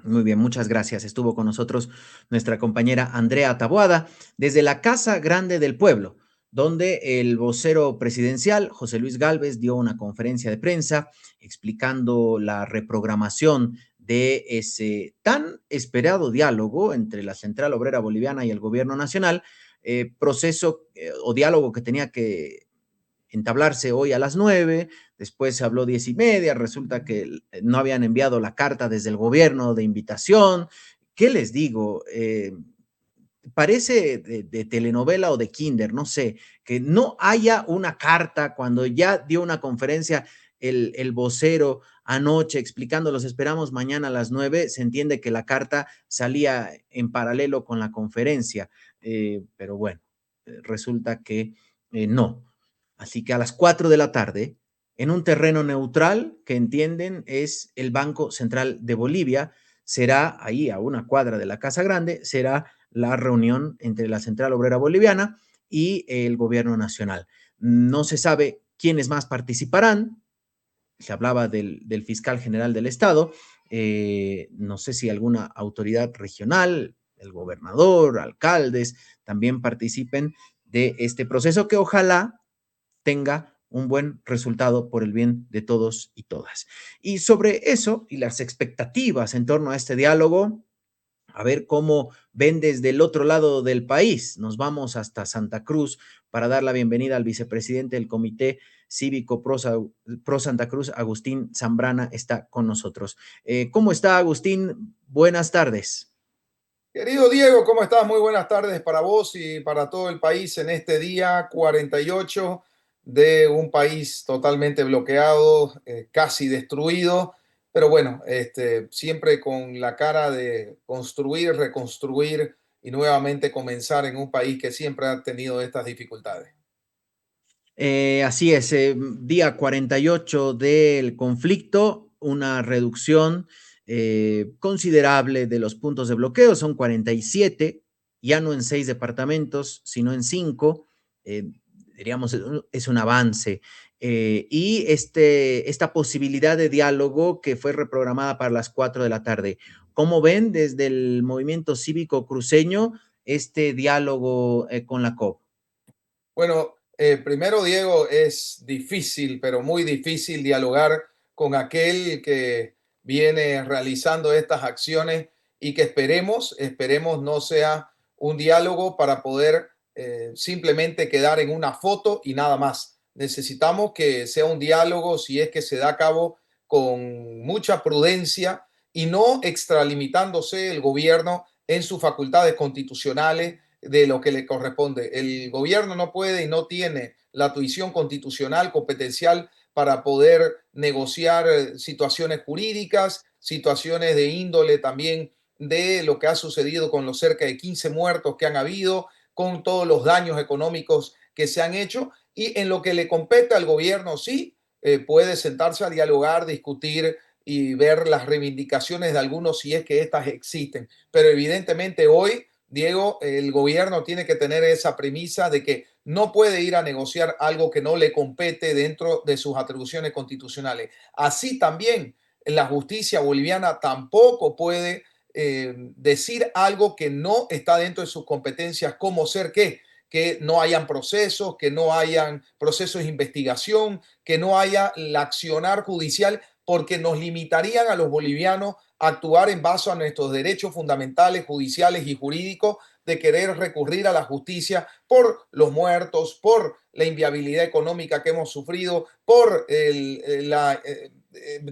Muy bien, muchas gracias. Estuvo con nosotros nuestra compañera Andrea Taboada desde la Casa Grande del Pueblo, donde el vocero presidencial, José Luis Gálvez, dio una conferencia de prensa explicando la reprogramación de ese tan esperado diálogo entre la Central Obrera Boliviana y el Gobierno Nacional, proceso o diálogo que tenía que entablarse hoy a las 9, después se habló 10:30, resulta que no habían enviado la carta desde el gobierno de invitación. ¿Qué les digo? Parece de telenovela o de kinder, no sé, que no haya una carta cuando ya dio una conferencia el vocero anoche explicando, los esperamos mañana a las 9, se entiende que la carta salía en paralelo con la conferencia, pero bueno, resulta que no. Así que a las 4 de la tarde, en un terreno neutral que entienden es el Banco Central de Bolivia, será ahí a una cuadra de la Casa Grande, será la reunión entre la Central Obrera Boliviana y el Gobierno Nacional. No se sabe quiénes más participarán. Se hablaba del fiscal general del Estado. No sé si alguna autoridad regional, el gobernador, alcaldes, también participen de este proceso que ojalá tenga un buen resultado por el bien de todos y todas. Y sobre eso y las expectativas en torno a este diálogo, a ver cómo ven desde el otro lado del país. Nos vamos hasta Santa Cruz para dar la bienvenida al vicepresidente del Comité Cívico Pro Santa Cruz, Agustín Zambrana, está con nosotros. ¿Cómo está, Agustín? Buenas tardes. Querido Diego, ¿cómo estás? Muy buenas tardes para vos y para todo el país en este día 48 de un país totalmente bloqueado, casi destruido, pero bueno, siempre con la cara de construir, reconstruir y nuevamente comenzar en un país que siempre ha tenido estas dificultades. Así es, día 48 del conflicto, una reducción considerable de los puntos de bloqueo, son 47, ya no en 6 departamentos, sino en 5, diríamos, es un avance. Y esta posibilidad de diálogo que fue reprogramada para las 4 de la tarde, ¿cómo ven desde el movimiento cívico cruceño este diálogo con la COP? Bueno, primero, Diego, es difícil, pero muy difícil dialogar con aquel que viene realizando estas acciones y que esperemos no sea un diálogo para poder simplemente quedar en una foto y nada más. Necesitamos que sea un diálogo, si es que se da a cabo con mucha prudencia y no extralimitándose el gobierno en sus facultades constitucionales de lo que le corresponde. El gobierno no puede y no tiene la tuición constitucional competencial para poder negociar situaciones jurídicas, situaciones de índole también de lo que ha sucedido con los cerca de 15 muertos que han habido, con todos los daños económicos que se han hecho, y en lo que le compete al gobierno sí puede sentarse a dialogar, discutir y ver las reivindicaciones de algunos si es que estas existen. Pero evidentemente hoy, Diego, el gobierno tiene que tener esa premisa de que no puede ir a negociar algo que no le compete dentro de sus atribuciones constitucionales. Así también la justicia boliviana tampoco puede decir algo que no está dentro de sus competencias, como ser que no hayan procesos, que no hayan procesos de investigación, que no haya el accionar judicial, porque nos limitarían a los bolivianos a actuar en base a nuestros derechos fundamentales, judiciales y jurídicos de querer recurrir a la justicia por los muertos, por la inviabilidad económica que hemos sufrido, por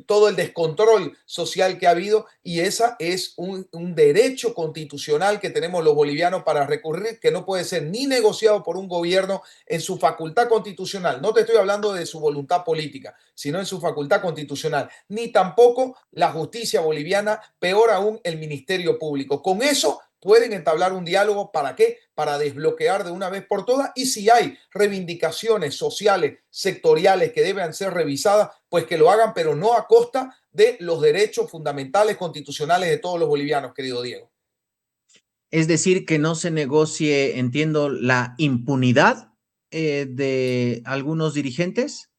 todo el descontrol social que ha habido, y esa es un derecho constitucional que tenemos los bolivianos para recurrir, que no puede ser ni negociado por un gobierno en su facultad constitucional. No te estoy hablando de su voluntad política, sino en su facultad constitucional, ni tampoco la justicia boliviana, peor aún el Ministerio Público. Con eso pueden entablar un diálogo. ¿Para qué? Para desbloquear de una vez por todas, y si hay reivindicaciones sociales, sectoriales que deben ser revisadas, pues que lo hagan, pero no a costa de los derechos fundamentales constitucionales de todos los bolivianos, querido Diego. Es decir, que no se negocie, entiendo, la impunidad de algunos dirigentes.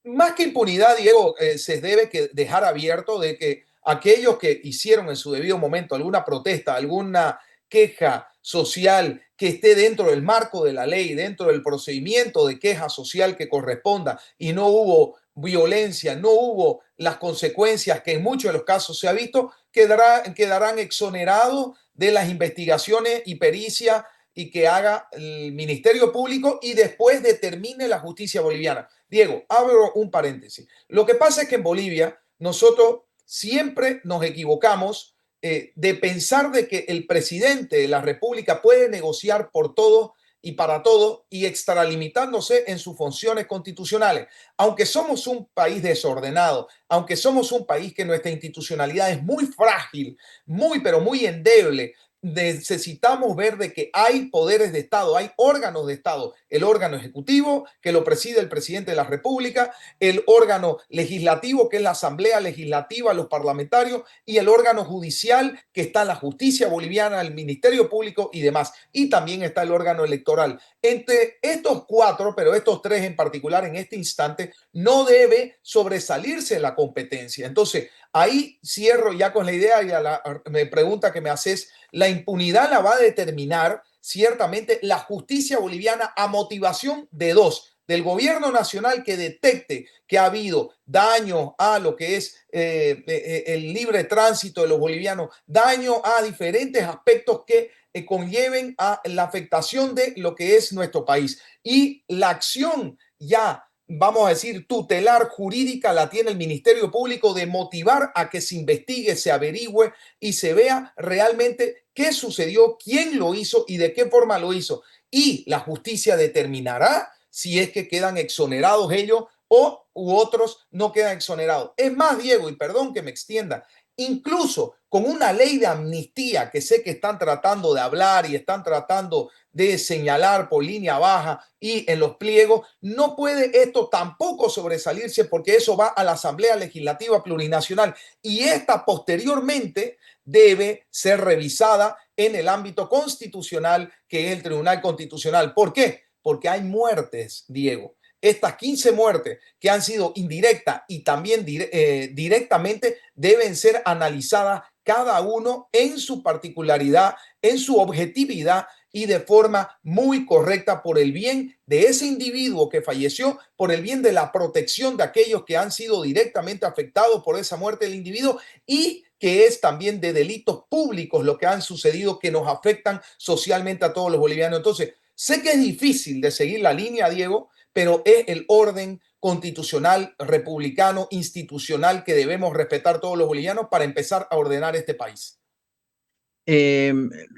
Más que impunidad, Diego, se debe dejar abierto de que aquellos que hicieron en su debido momento alguna protesta, alguna queja social que esté dentro del marco de la ley, dentro del procedimiento de queja social que corresponda y no hubo violencia, no hubo las consecuencias que en muchos de los casos se ha visto, quedarán exonerados de las investigaciones y pericias y que haga el Ministerio Público y después determine la justicia boliviana. Diego, abro un paréntesis. Lo que pasa es que en Bolivia nosotros siempre nos equivocamos de pensar de que el presidente de la República puede negociar por todo y para todo y extralimitándose en sus funciones constitucionales. Aunque somos un país desordenado, aunque somos un país que nuestra institucionalidad es muy frágil, muy, pero muy endeble, necesitamos ver de que hay poderes de Estado, hay órganos de Estado, el órgano ejecutivo que lo preside el presidente de la República, el órgano legislativo que es la Asamblea Legislativa, los parlamentarios y el órgano judicial que está la justicia boliviana, el Ministerio Público y demás. Y también está el órgano electoral. Entre estos cuatro, pero estos tres en particular en este instante, no debe sobresalirse la competencia. Entonces, ahí cierro ya con la idea y a la pregunta que me haces. La impunidad la va a determinar ciertamente la justicia boliviana a motivación de dos, del gobierno nacional que detecte que ha habido daño a lo que es el libre tránsito de los bolivianos, daño a diferentes aspectos que conlleven a la afectación de lo que es nuestro país. Y la acción ya, vamos a decir, tutelar jurídica la tiene el Ministerio Público de motivar a que se investigue, se averigüe y se vea realmente qué sucedió, quién lo hizo y de qué forma lo hizo. Y la justicia determinará si es que quedan exonerados ellos u otros no quedan exonerados. Es más, Diego, y perdón que me extienda, incluso con una ley de amnistía que sé que están tratando de hablar y están tratando de señalar por línea baja y en los pliegos, no puede esto tampoco sobresalirse porque eso va a la Asamblea Legislativa Plurinacional y esta posteriormente debe ser revisada en el ámbito constitucional que es el Tribunal Constitucional. ¿Por qué? Porque hay muertes, Diego. Estas 15 muertes que han sido indirectas y también directamente deben ser analizadas cada uno en su particularidad, en su objetividad y de forma muy correcta por el bien de ese individuo que falleció, por el bien de la protección de aquellos que han sido directamente afectados por esa muerte del individuo y que es también de delitos públicos lo que han sucedido que nos afectan socialmente a todos los bolivianos. Entonces, sé que es difícil de seguir la línea, Diego, pero es el orden constitucional, republicano, institucional que debemos respetar todos los bolivianos para empezar a ordenar este país.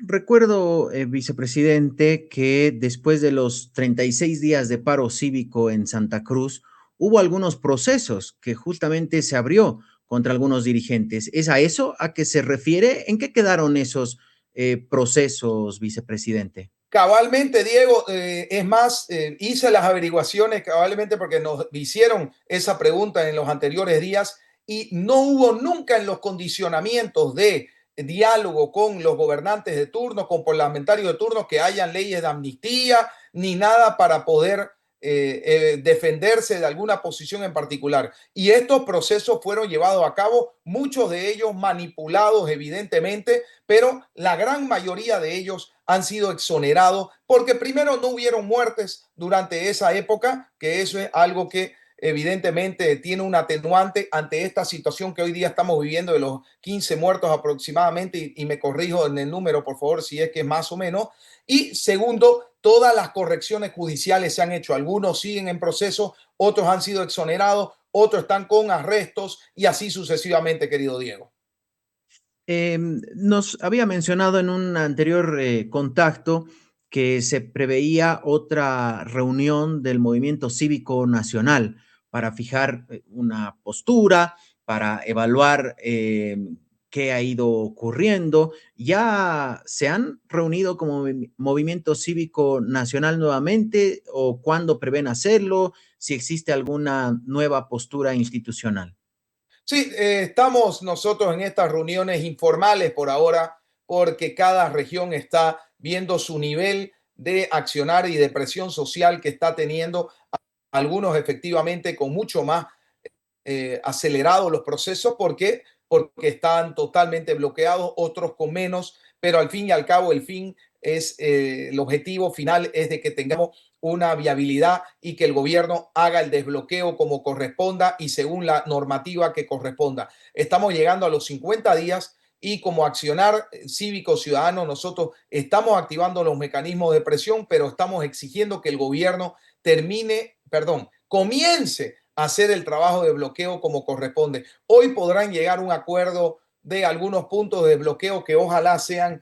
Recuerdo, vicepresidente, que después de los 36 días de paro cívico en Santa Cruz, hubo algunos procesos que justamente se abrió contra algunos dirigentes. ¿Es a eso a qué se refiere? ¿En qué quedaron esos procesos, vicepresidente? Cabalmente, Diego, es más, hice las averiguaciones cabalmente porque nos hicieron esa pregunta en los anteriores días y no hubo nunca en los condicionamientos de diálogo con los gobernantes de turno, con parlamentarios de turno, que hayan leyes de amnistía ni nada para poder defenderse de alguna posición en particular. Y estos procesos fueron llevados a cabo, muchos de ellos manipulados evidentemente, pero la gran mayoría de ellos han sido exonerados porque primero no hubieron muertes durante esa época, que eso es algo que evidentemente tiene un atenuante ante esta situación que hoy día estamos viviendo de los 15 muertos aproximadamente, y me corrijo en el número, por favor, si es que es más o menos. Y segundo, todas las correcciones judiciales se han hecho. Algunos siguen en proceso, otros han sido exonerados, otros están con arrestos y así sucesivamente, querido Diego. Nos había mencionado en un anterior contacto que se preveía otra reunión del Movimiento Cívico Nacional para fijar una postura, para evaluar qué ha ido ocurriendo. ¿Ya se han reunido como Movimiento Cívico Nacional nuevamente o cuándo prevén hacerlo? Si existe alguna nueva postura institucional. Sí, estamos nosotros en estas reuniones informales por ahora porque cada región está viendo su nivel de accionar y de presión social que está teniendo, algunos efectivamente con mucho más acelerado los procesos porque porque están totalmente bloqueados, otros con menos, pero al fin y al cabo el fin es, el objetivo final es de que tengamos una viabilidad y que el gobierno haga el desbloqueo como corresponda y según la normativa que corresponda. Estamos llegando a los 50 días y como accionar cívico ciudadano nosotros estamos activando los mecanismos de presión, pero estamos exigiendo que el gobierno comience a hacer el trabajo de bloqueo como corresponde. Hoy podrán llegar a un acuerdo de algunos puntos de bloqueo que ojalá sean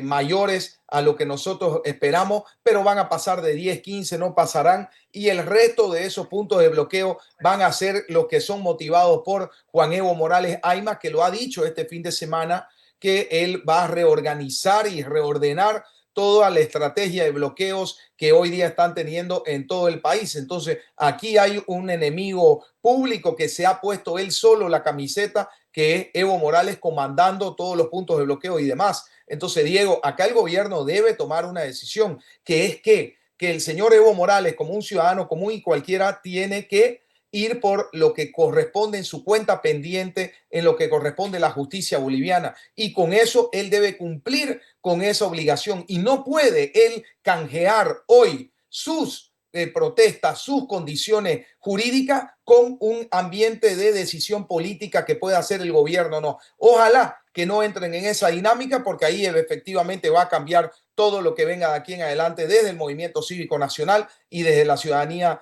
mayores a lo que nosotros esperamos, pero van a pasar de 10, 15, no pasarán, y el resto de esos puntos de bloqueo van a ser los que son motivados por Juan Evo Morales Ayma, que lo ha dicho este fin de semana, que él va a reorganizar y reordenar toda la estrategia de bloqueos que hoy día están teniendo en todo el país. Entonces, aquí hay un enemigo público que se ha puesto él solo la camiseta, que es Evo Morales comandando todos los puntos de bloqueo y demás. Entonces, Diego, acá el gobierno debe tomar una decisión, que es que el señor Evo Morales, como un ciudadano común y cualquiera, tiene que ir por lo que corresponde en su cuenta pendiente, en lo que corresponde a la justicia boliviana. Y con eso él debe cumplir con esa obligación y no puede él canjear hoy sus protestas, sus condiciones jurídicas con un ambiente de decisión política que pueda hacer el gobierno. No, ojalá que no entren en esa dinámica porque ahí efectivamente va a cambiar todo lo que venga de aquí en adelante desde el movimiento cívico nacional y desde la ciudadanía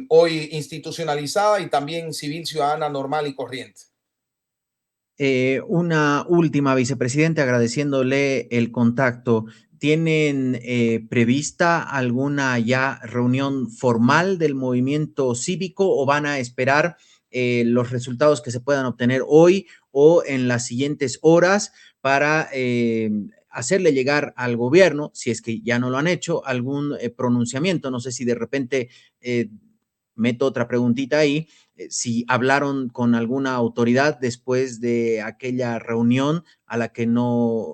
hoy institucionalizada y también civil ciudadana normal y corriente. Una última, vicepresidente, agradeciéndole el contacto. ¿Tienen prevista alguna ya reunión formal del movimiento cívico o van a esperar los resultados que se puedan obtener hoy o en las siguientes horas para hacerle llegar al gobierno, si es que ya no lo han hecho, algún pronunciamiento? No sé si de repente meto otra preguntita ahí, si hablaron con alguna autoridad después de aquella reunión a la que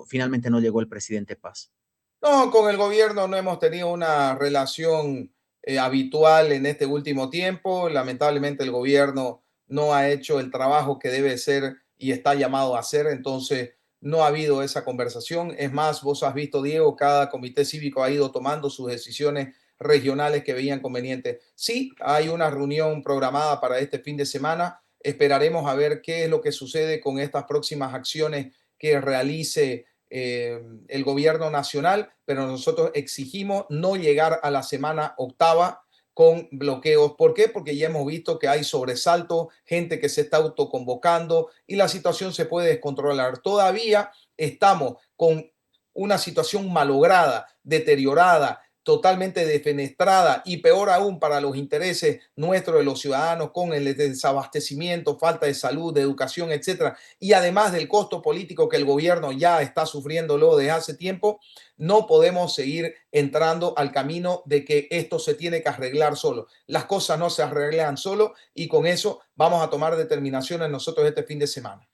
finalmente no llegó el presidente Paz. No, con el gobierno no hemos tenido una relación habitual en este último tiempo. Lamentablemente el gobierno no ha hecho el trabajo que debe ser y está llamado a hacer, entonces no ha habido esa conversación. Es más, vos has visto, Diego, cada comité cívico ha ido tomando sus decisiones regionales que veían convenientes. Sí, hay una reunión programada para este fin de semana. Esperaremos a ver qué es lo que sucede con estas próximas acciones que realice el gobierno nacional, pero nosotros exigimos no llegar a la semana octava con bloqueos. ¿Por qué? Porque ya hemos visto que hay sobresalto, gente que se está autoconvocando y la situación se puede descontrolar. Todavía estamos con una situación malograda, deteriorada, totalmente defenestrada y peor aún para los intereses nuestros de los ciudadanos con el desabastecimiento, falta de salud, de educación, etcétera, y además del costo político que el gobierno ya está sufriéndolo desde hace tiempo, no podemos seguir entrando al camino de que esto se tiene que arreglar solo. Las cosas no se arreglan solo y con eso vamos a tomar determinaciones nosotros este fin de semana.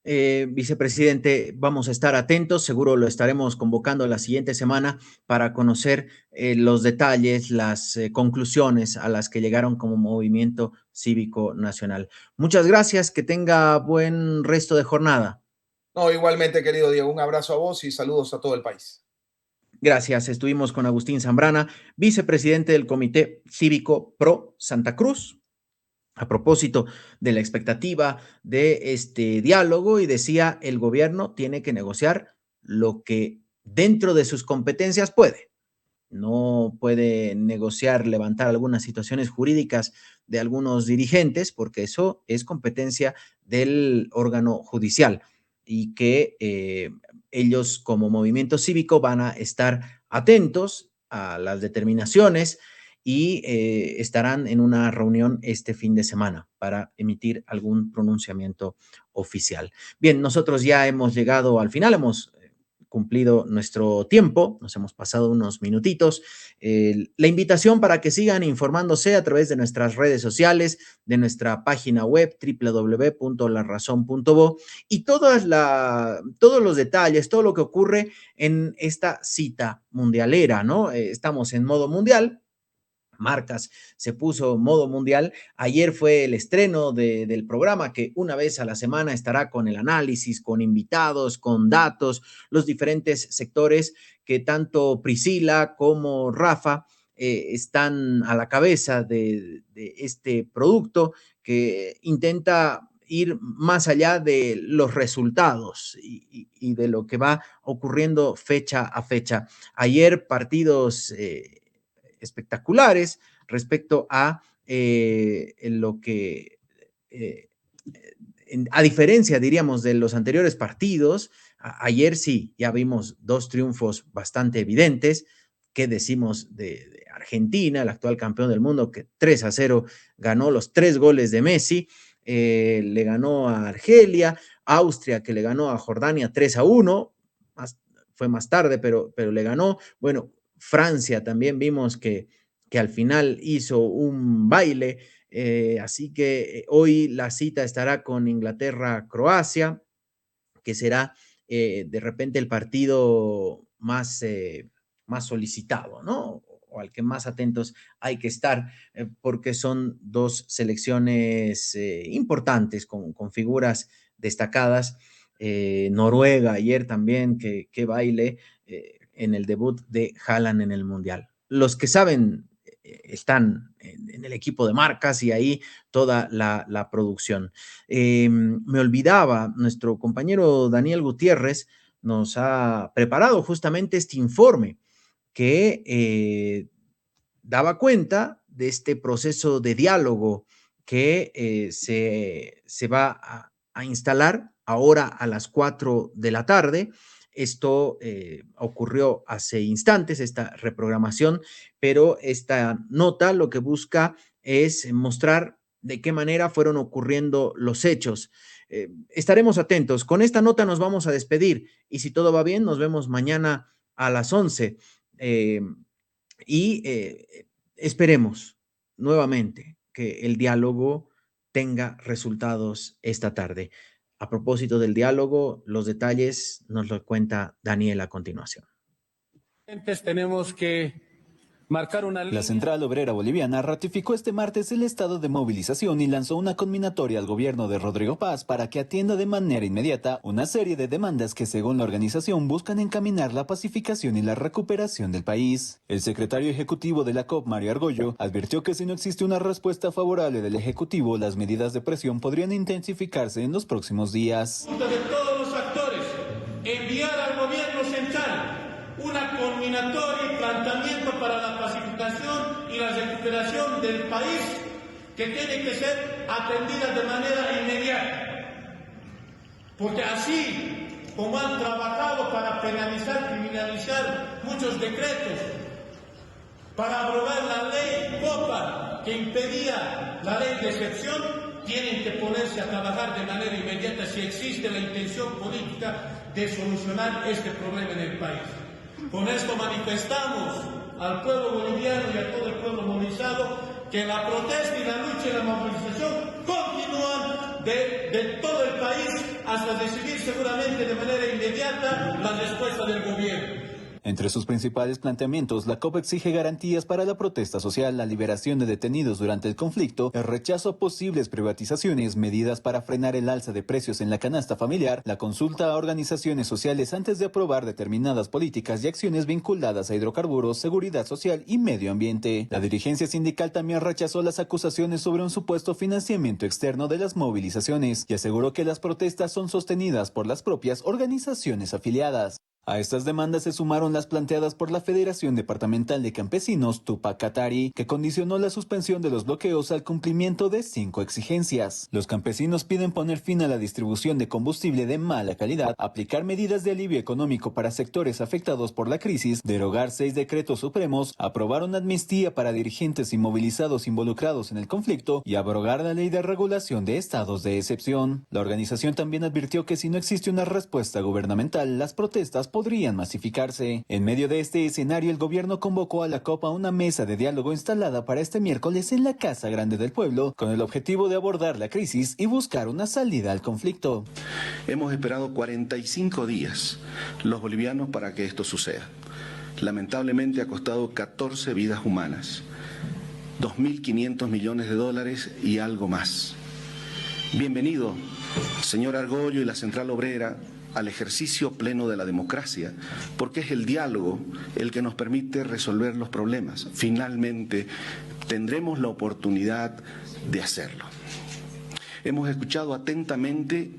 Vicepresidente, vamos a estar atentos, seguro lo estaremos convocando la siguiente semana para conocer los detalles, las conclusiones a las que llegaron como Movimiento Cívico Nacional. Muchas gracias, que tenga buen resto de jornada. No, igualmente, querido Diego, un abrazo a vos y saludos a todo el país. Gracias, estuvimos con Agustín Zambrana, vicepresidente del Comité Cívico Pro Santa Cruz, a propósito de la expectativa de este diálogo, y decía, el gobierno tiene que negociar lo que dentro de sus competencias puede. No puede negociar, levantar algunas situaciones jurídicas de algunos dirigentes, porque eso es competencia del órgano judicial y que ellos como movimiento cívico van a estar atentos a las determinaciones y estarán en una reunión este fin de semana para emitir algún pronunciamiento oficial. Bien, nosotros ya hemos llegado al final, hemos cumplido nuestro tiempo, nos hemos pasado unos minutitos. La invitación para que sigan informándose a través de nuestras redes sociales, de nuestra página web www.larazon.bo y todos los detalles, todo lo que ocurre en esta cita mundialera, ¿no? Estamos en modo mundial. Marcas se puso modo mundial. Ayer fue el estreno del programa que una vez a la semana estará con el análisis, con invitados, con datos, los diferentes sectores que tanto Priscila como Rafa están a la cabeza de este producto que intenta ir más allá de los resultados y de lo que va ocurriendo fecha a fecha. Ayer partidos espectaculares respecto a lo que, a diferencia, diríamos, de los anteriores partidos, ayer sí, ya vimos 2 triunfos bastante evidentes. ¿Qué decimos de Argentina, el actual campeón del mundo, que 3-0 ganó los 3 goles de Messi? Le ganó a Argelia, Austria, que le ganó a Jordania 3-1, fue más tarde, pero le ganó. Bueno, Francia también vimos que al final hizo un baile, así que hoy la cita estará con Inglaterra-Croacia, que será de repente el partido más solicitado, ¿no? O al que más atentos hay que estar, porque son 2 selecciones importantes, con figuras destacadas. Noruega ayer también, que baile en el debut de Haaland en el Mundial. Los que saben están en el equipo de Marcas y ahí toda la producción. Me olvidaba, nuestro compañero Daniel Gutiérrez nos ha preparado justamente este informe que daba cuenta de este proceso de diálogo que se va a instalar ahora a las 4 de la tarde. Esto ocurrió hace instantes, esta reprogramación, pero esta nota lo que busca es mostrar de qué manera fueron ocurriendo los hechos. Estaremos atentos. Con esta nota nos vamos a despedir y si todo va bien, nos vemos mañana a las 11. Esperemos nuevamente que el diálogo tenga resultados esta tarde. A propósito del diálogo, los detalles nos lo cuenta Daniel a continuación. Tenemos que marcar una línea. La Central Obrera Boliviana ratificó este martes el estado de movilización y lanzó una conminatoria al gobierno de Rodrigo Paz para que atienda de manera inmediata una serie de demandas que, según la organización, buscan encaminar la pacificación y la recuperación del país. El secretario ejecutivo de la COP, Mario Argollo, advirtió que si no existe una respuesta favorable del Ejecutivo, las medidas de presión podrían intensificarse en los próximos días. De todos los actores, enviar al gobierno central una conminatoria y planteamiento para la pacificación y la recuperación del país que tiene que ser atendida de manera inmediata. Porque así como han trabajado para penalizar, criminalizar muchos decretos, para aprobar la ley COPA que impedía la ley de excepción, tienen que ponerse a trabajar de manera inmediata si existe la intención política de solucionar este problema en el país. Con esto manifestamos al pueblo boliviano y a todo el pueblo movilizado que la protesta y la lucha y la movilización continúan de todo el país hasta decidir seguramente de manera inmediata la respuesta del gobierno. Entre sus principales planteamientos, la COP exige garantías para la protesta social, la liberación de detenidos durante el conflicto, el rechazo a posibles privatizaciones, medidas para frenar el alza de precios en la canasta familiar, la consulta a organizaciones sociales antes de aprobar determinadas políticas y acciones vinculadas a hidrocarburos, seguridad social y medio ambiente. La dirigencia sindical también rechazó las acusaciones sobre un supuesto financiamiento externo de las movilizaciones y aseguró que las protestas son sostenidas por las propias organizaciones afiliadas. A estas demandas se sumaron las planteadas por la Federación Departamental de Campesinos, Tupac Katari, que condicionó la suspensión de los bloqueos al cumplimiento de 5 exigencias. Los campesinos piden poner fin a la distribución de combustible de mala calidad, aplicar medidas de alivio económico para sectores afectados por la crisis, derogar 6 decretos supremos, aprobar una amnistía para dirigentes y movilizados involucrados en el conflicto y abrogar la ley de regulación de estados de excepción. La organización también advirtió que si no existe una respuesta gubernamental, las protestas podrían masificarse. En medio de este escenario, el gobierno convocó a la COP a una mesa de diálogo instalada para este miércoles en la Casa Grande del Pueblo, con el objetivo de abordar la crisis y buscar una salida al conflicto. Hemos esperado 45 días los bolivianos para que esto suceda. Lamentablemente ha costado 14 vidas humanas. 2.500 millones de dólares y algo más. Bienvenido, señor Argollo y la Central Obrera, al ejercicio pleno de la democracia, porque es el diálogo el que nos permite resolver los problemas. Finalmente, tendremos la oportunidad de hacerlo. Hemos escuchado atentamente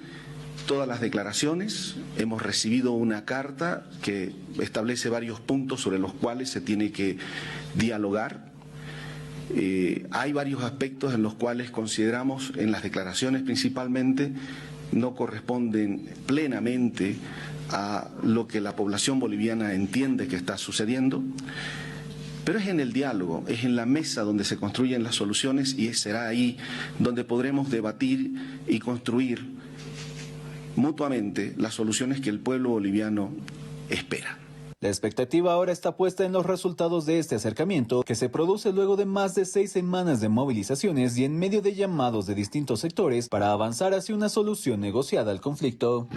todas las declaraciones, hemos recibido una carta que establece varios puntos sobre los cuales se tiene que dialogar. Hay varios aspectos en los cuales consideramos, en las declaraciones principalmente, no corresponden plenamente a lo que la población boliviana entiende que está sucediendo, pero es en el diálogo, es en la mesa donde se construyen las soluciones y será ahí donde podremos debatir y construir mutuamente las soluciones que el pueblo boliviano espera. La expectativa ahora está puesta en los resultados de este acercamiento, que se produce luego de más de 6 semanas de movilizaciones y en medio de llamados de distintos sectores para avanzar hacia una solución negociada al conflicto.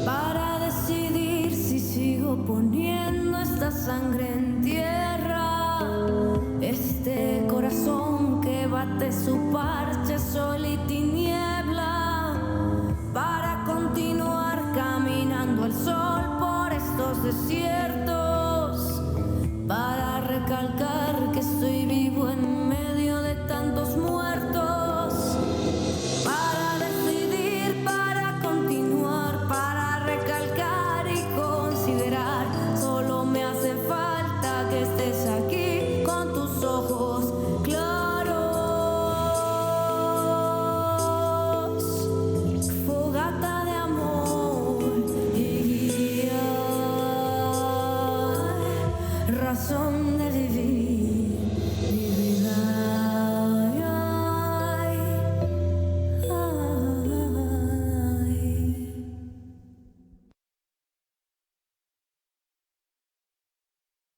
Para decidir si sigo poniendo esta sangre en tierra, este corazón que bate su parche, sol y tiniebla, para continuar caminando al sol por estos desiertos, para recalcar que estoy vivo en medio de tantos muertos, para decidir, para continuar, para recalcar y considerar. Solo me hace falta que estés aquí con tus ojos claros, fogata de amor y guía, razón de vivir.